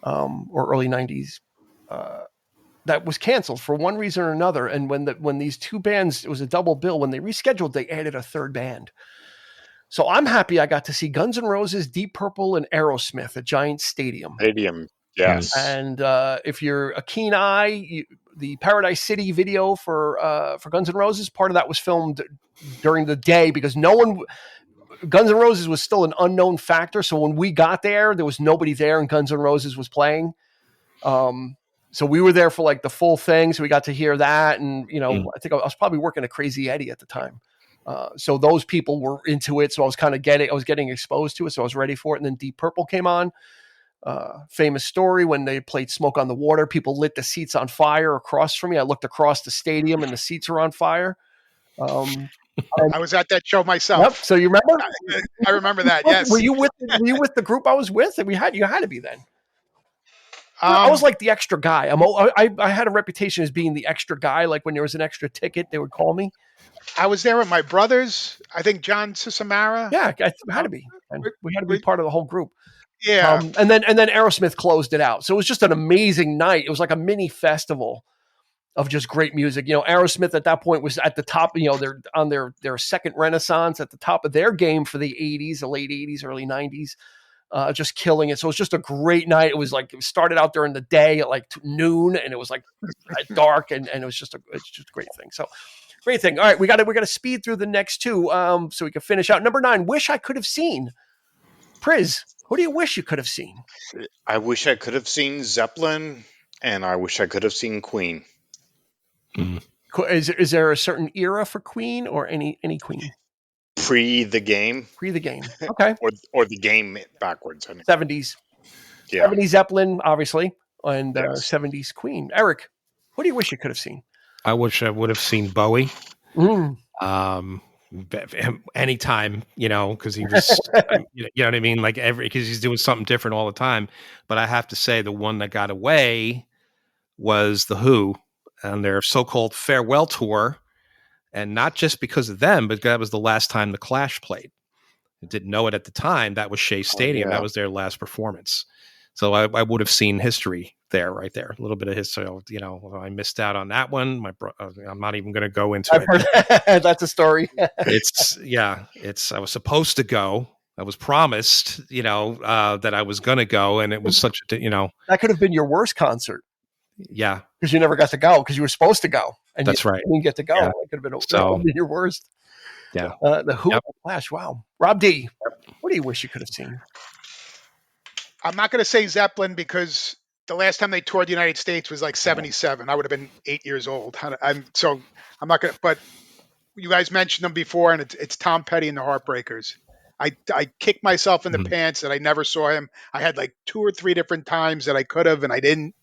or early 90s. That was canceled for one reason or another. And when these two bands, it was a double bill, when they rescheduled, they added a third band. So I'm happy I got to see Guns N' Roses, Deep Purple, and Aerosmith at Giant Stadium. Yes. And if you're a keen eye, the Paradise City video for Guns N' Roses, part of that was filmed during the day because Guns N' Roses was still an unknown factor. So when we got there was nobody there, and Guns N' Roses was playing. So we were there for like the full thing. So we got to hear that. And, I think I was probably working at Crazy Eddie at the time. So those people were into it. So I was getting exposed to it. So I was ready for it. And then Deep Purple came on. Famous story when they played Smoke on the Water, people lit the seats on fire across from me. I looked across the stadium and the seats were on fire. I was at that show myself. Yep. So you remember? I remember that. Yes. Were you with the group I was with? You had to be then. I was like the extra guy. I had a reputation as being the extra guy. Like when there was an extra ticket, they would call me. I was there with my brothers. I think John Cisamara. Yeah, I had to be. And we had to be part of the whole group. Yeah. And then Aerosmith closed it out. So it was just an amazing night. It was like a mini festival of just great music. Aerosmith at that point was at the top. They're on their second renaissance, at the top of their game for the 80s, the late 80s, early 90s. just killing it. So it was just a great night. It was like, it started out during the day at like noon, and it was like dark, and it was it's just a great thing. So great thing. All right, we got to speed through the next two, so we can finish out. Number 9, wish I could have seen. Priz, who do you wish you could have seen? I wish I could have seen Zeppelin, and I wish I could have seen Queen. Is there a certain era for Queen, or any Queen? Pre the game. Okay. or the game backwards. I mean. 70s. Yeah. 70s Zeppelin, obviously, and Yes. 70s Queen. Eric, who do you wish you could have seen? I wish I would have seen Bowie. Anytime, because he was, you know what I mean? Like because he's doing something different all the time. But I have to say the one that got away was The Who and their so-called farewell tour. And not just because of them, but that was the last time the Clash played. I didn't know it at the time. That was Shea Stadium. That was their last performance. So I would have seen history there, right there. A little bit of history. I missed out on that one. I'm not even going to go into it. That's a story. I was supposed to go. I was promised, that I was going to go. And it was such a, That could have been your worst concert. Yeah. Because you never got to go, because you were supposed to go. And that's right. You didn't get to go. Yeah. It could have been your worst. Yeah. The Who Clash. Wow. Rob D, what do you wish you could have seen? I'm not going to say Zeppelin, because the last time they toured the United States was like 77. I would have been 8 years old. I'm not going to, but you guys mentioned them before, and it's Tom Petty and the Heartbreakers. I kicked myself in the pants that I never saw him. I had like 2 or 3 different times that I could have, and I didn't.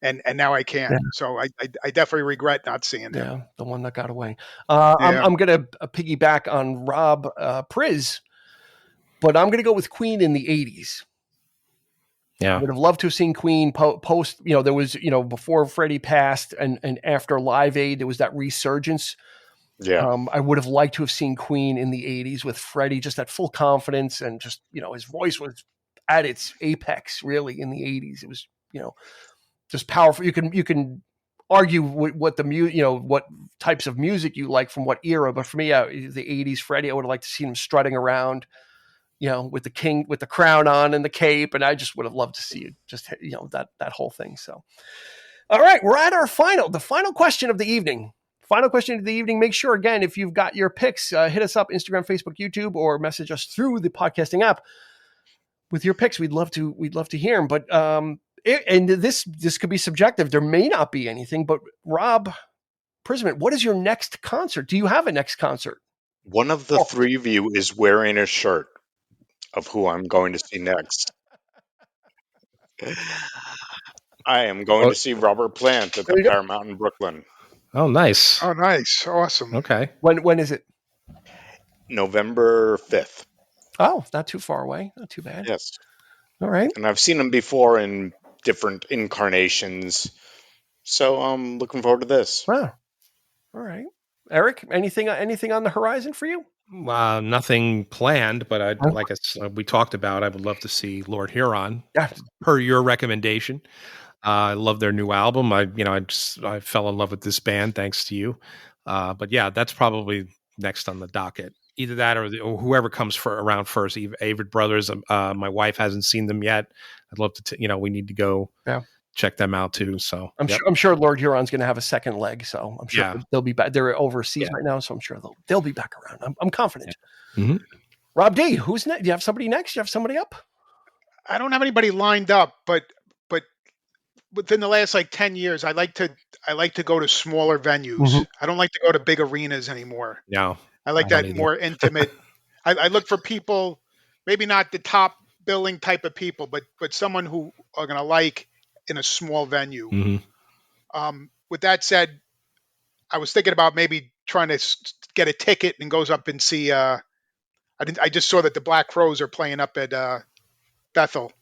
And now I can. Yeah. So I definitely regret not seeing him. Yeah, the one that got away. I'm going to piggyback on Rob Priz, but I'm going to go with Queen in the 80s. Yeah. I would have loved to have seen Queen post, there was, before Freddie passed and after Live Aid, there was that resurgence. Yeah. I would have liked to have seen Queen in the 80s with Freddie, just at full confidence, and just, his voice was at its apex really in the 80s. It was, just powerful. You can argue what what types of music you like from what era, but for me, the 80s Freddie, I would have liked to see him strutting around, with the crown on and the cape, and I just would have loved to see that whole thing. So, all right, we're at the final question of the evening. Make sure, again, if you've got your picks, hit us up, Instagram, Facebook, YouTube, or message us through the podcasting app with your picks. We'd love to hear them, but and this could be subjective. There may not be anything, but Rob Prisman, what is your next concert? Do you have a next concert? One of the 3 of you is wearing a shirt of who I'm going to see next. I am going to see Robert Plant at the Paramount in Brooklyn. Oh, nice. Oh, nice. Awesome. Okay. When is it? November 5th. Oh, not too far away. Not too bad. Yes. All right. And I've seen him before in different incarnations. So I'm looking forward to this. Wow. All right. Eric, anything on the horizon for you? Nothing planned, but we talked about, I would love to see Lord Huron. Yeah. Per your recommendation. I love their new album. I fell in love with this band thanks to you. But yeah, that's probably next on the docket. Either that or whoever comes around first. Avett Brothers. My wife hasn't seen them yet. I'd love to. We need to go check them out too. So I'm sure Lord Huron's going to have a second leg. So I'm sure they'll be back. They're overseas right now, so I'm sure they'll be back around. I'm confident. Yeah. Mm-hmm. Rob D, who's next? Do you have somebody next? Do you have somebody up? I don't have anybody lined up, but within the last 10 years, I like to go to smaller venues. Mm-hmm. I don't like to go to big arenas anymore. No, I like that more intimate. I look for people, maybe not the top billing type of people, but someone who are going to like in a small venue. Mm-hmm. With that said, I was thinking about maybe trying to get a ticket and goes up and see. I just saw that the Black Crowes are playing up at Bethel,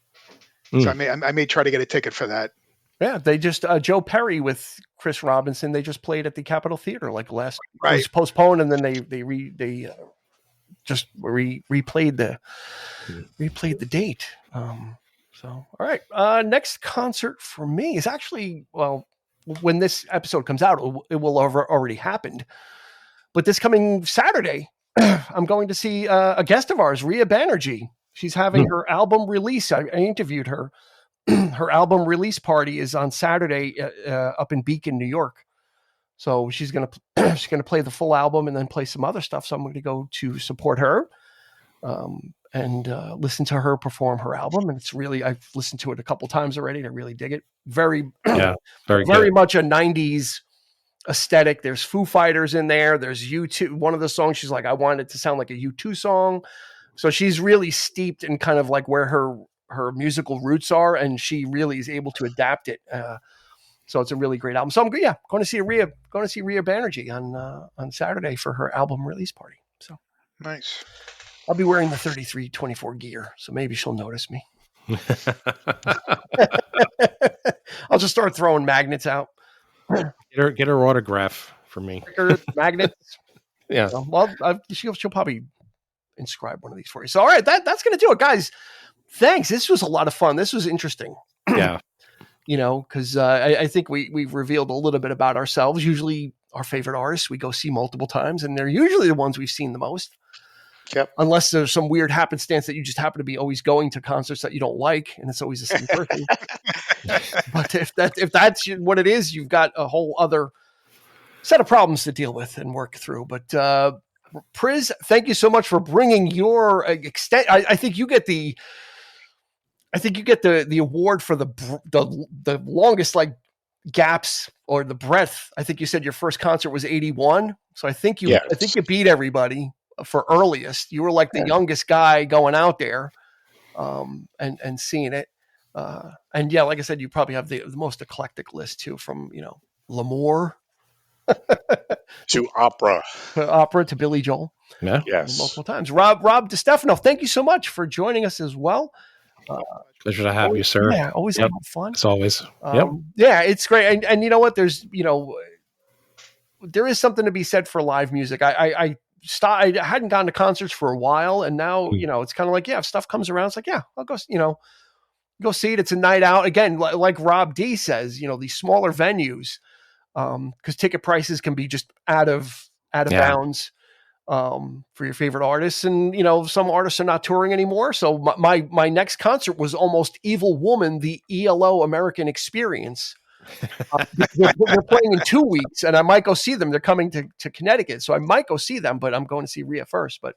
so I may try to get a ticket for that. Yeah, they just Joe Perry with Chris Robinson. They just played at the Capitol Theater last. Right. It was postponed, and then they replayed the date. So all right, next concert for me is actually when this episode comes out, it will have already happened. But this coming Saturday, I'm going to see a guest of ours, Rhea Banerjee. She's having her album release. I interviewed her. Her album release party is on Saturday up in Beacon, New York. So she's gonna play the full album and then play some other stuff. So I'm going to go to support her and listen to her perform her album. And it's really, I've listened to it a couple times already. And I really dig it. Very much a 90s aesthetic. There's Foo Fighters in there. There's U2. One of the songs, she's like, I want it to sound like a U2 song. So she's really steeped in kind of like where her musical roots are, and she really is able to adapt it. So it's a really great album. So I'm going to see Rhea Banerjee on Saturday for her album release party. So nice. I'll be wearing the 3324 gear, so maybe she'll notice me. I'll just start throwing magnets out. Get her autograph for me. Magnets. Yeah. So, well, she'll probably inscribe one of these for you. So, all right, that's going to do it, guys. Thanks. This was a lot of fun. This was interesting. Yeah. Because I think we've revealed a little bit about ourselves. Usually our favorite artists we go see multiple times, and they're usually the ones we've seen the most. Yep. Unless there's some weird happenstance that you just happen to be always going to concerts that you don't like, and it's always the same person. But if that's what it is, you've got a whole other set of problems to deal with and work through. But Priz, thank you so much for bringing your extent. I think you get the award for the longest like gaps or the breadth. I think you said your first concert was 81. So I think you beat everybody for earliest. You were like the youngest guy going out there and seeing it. And yeah, like I said, you probably have the most eclectic list too, from, L'Amour to opera to Billy Joel. Yeah. Yes. Multiple times. Rob DiStefano, thank you so much for joining us as well. Pleasure to have you, sir. Yeah, always a lot of fun. As always. Yeah, it's great. And you know what? There's, there is something to be said for live music. I hadn't gone to concerts for a while, and now, it's kind of like, if stuff comes around, it's like, I'll go, go see it. It's a night out. Again, like Rob D says, these smaller venues, because ticket prices can be just out of bounds. For your favorite artists, and some artists are not touring anymore. So my next concert was almost Evil Woman, the ELO American Experience. They're playing in 2 weeks, and I might go see them. They're coming to Connecticut, so I might go see them. But I'm going to see Rhea first. But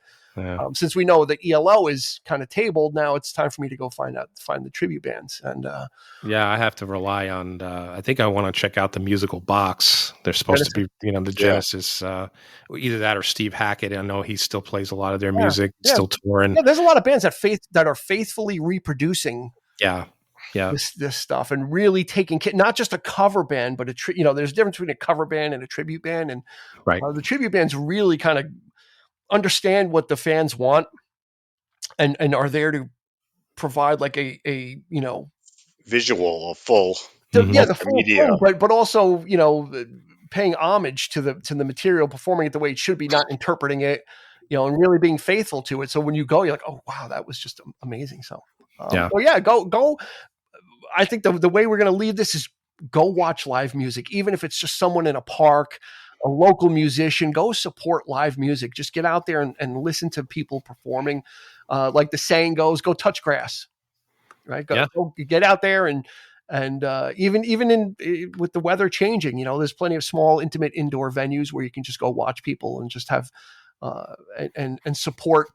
since we know that ELO is kind of tabled now, it's time for me to go find the tribute bands. And I have to rely on. I think I want to check out the musical box. They're supposed to be, the Genesis. Either that or Steve Hackett. I know he still plays a lot of their music. Still touring. Yeah, there's a lot of bands that are faithfully reproducing. This stuff, and really taking not just a cover band, but there's a difference between a cover band and a tribute band, and the tribute bands really kind of understand what the fans want, and are there to provide like a visual, full, the full media, thing, but also paying homage to the material, performing it the way it should be, not interpreting it, and really being faithful to it. So when you go, you're like, oh wow, that was just amazing. So go. I think the way we're going to leave this is go watch live music, even if it's just someone in a park, a local musician. Go support live music. Just get out there and listen to people performing. Like the saying goes, go touch grass, right? Go get out there and even in with the weather changing, there's plenty of small, intimate indoor venues where you can just go watch people and just have and support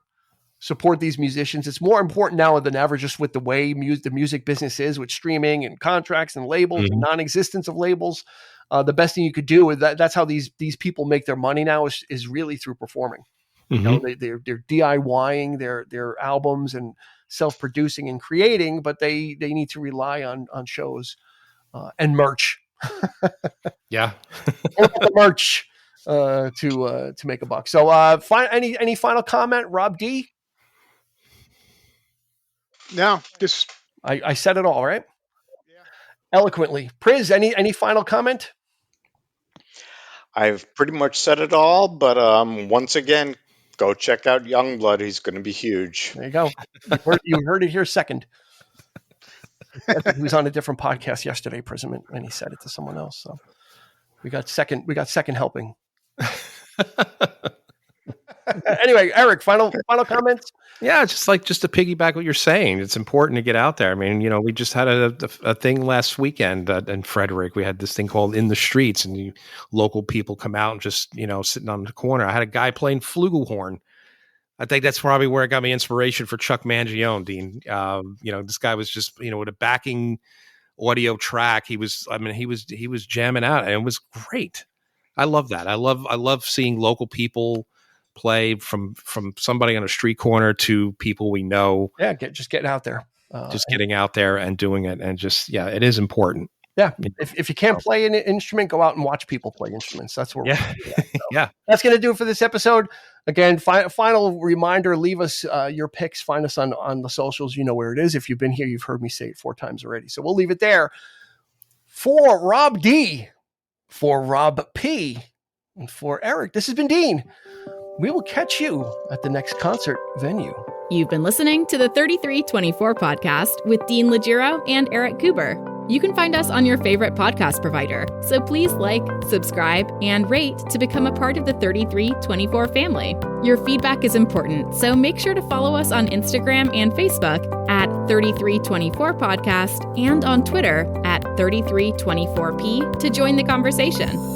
these musicians. It's more important now than ever, just with the way the music business is, with streaming and contracts and labels and non-existence of labels. The best thing you could do is that's how these people make their money now is really through performing. They're DIYing their albums and self-producing and creating, but they need to rely on shows and merch. The merch to make a buck. So any final comment, Rob D? No, just I said it all, right? Yeah. Eloquently. Priz, any final comment? I've pretty much said it all, but once again, go check out Youngblood. He's going to be huge. There you go. You heard it here second. He was on a different podcast yesterday, Prism, and he said it to someone else. So we got second helping. Anyway, Eric, final comments. Yeah, just to piggyback what you're saying, it's important to get out there. I mean, we just had a thing last weekend in Frederick. We had this thing called In the Streets, and local people come out and just, sitting on the corner. I had a guy playing flugelhorn. I think that's probably where it got me inspiration for Chuck Mangione, Dean. This guy was just, with a backing audio track. He was jamming out, and it was great. I love that. I love seeing local people play, from somebody on a street corner to people we know. Yeah, just getting out there. Getting out there and doing it, and it is important. Yeah, if you can't play an instrument, go out and watch people play instruments. That's where we're at. Yeah. That's going to do it for this episode. Again, final reminder, leave us your picks. Find us on the socials. You know where it is. If you've been here, you've heard me say it 4 times already. So we'll leave it there. For Rob D, for Rob P, and for Eric, this has been Dean. We will catch you at the next concert venue. You've been listening to the 3324 podcast with Dean Legiro and Eric Kuber. You can find us on your favorite podcast provider, so please like, subscribe, and rate to become a part of the 3324 family. Your feedback is important, so make sure to follow us on Instagram and Facebook at 3324 podcast and on Twitter at 3324p to join the conversation.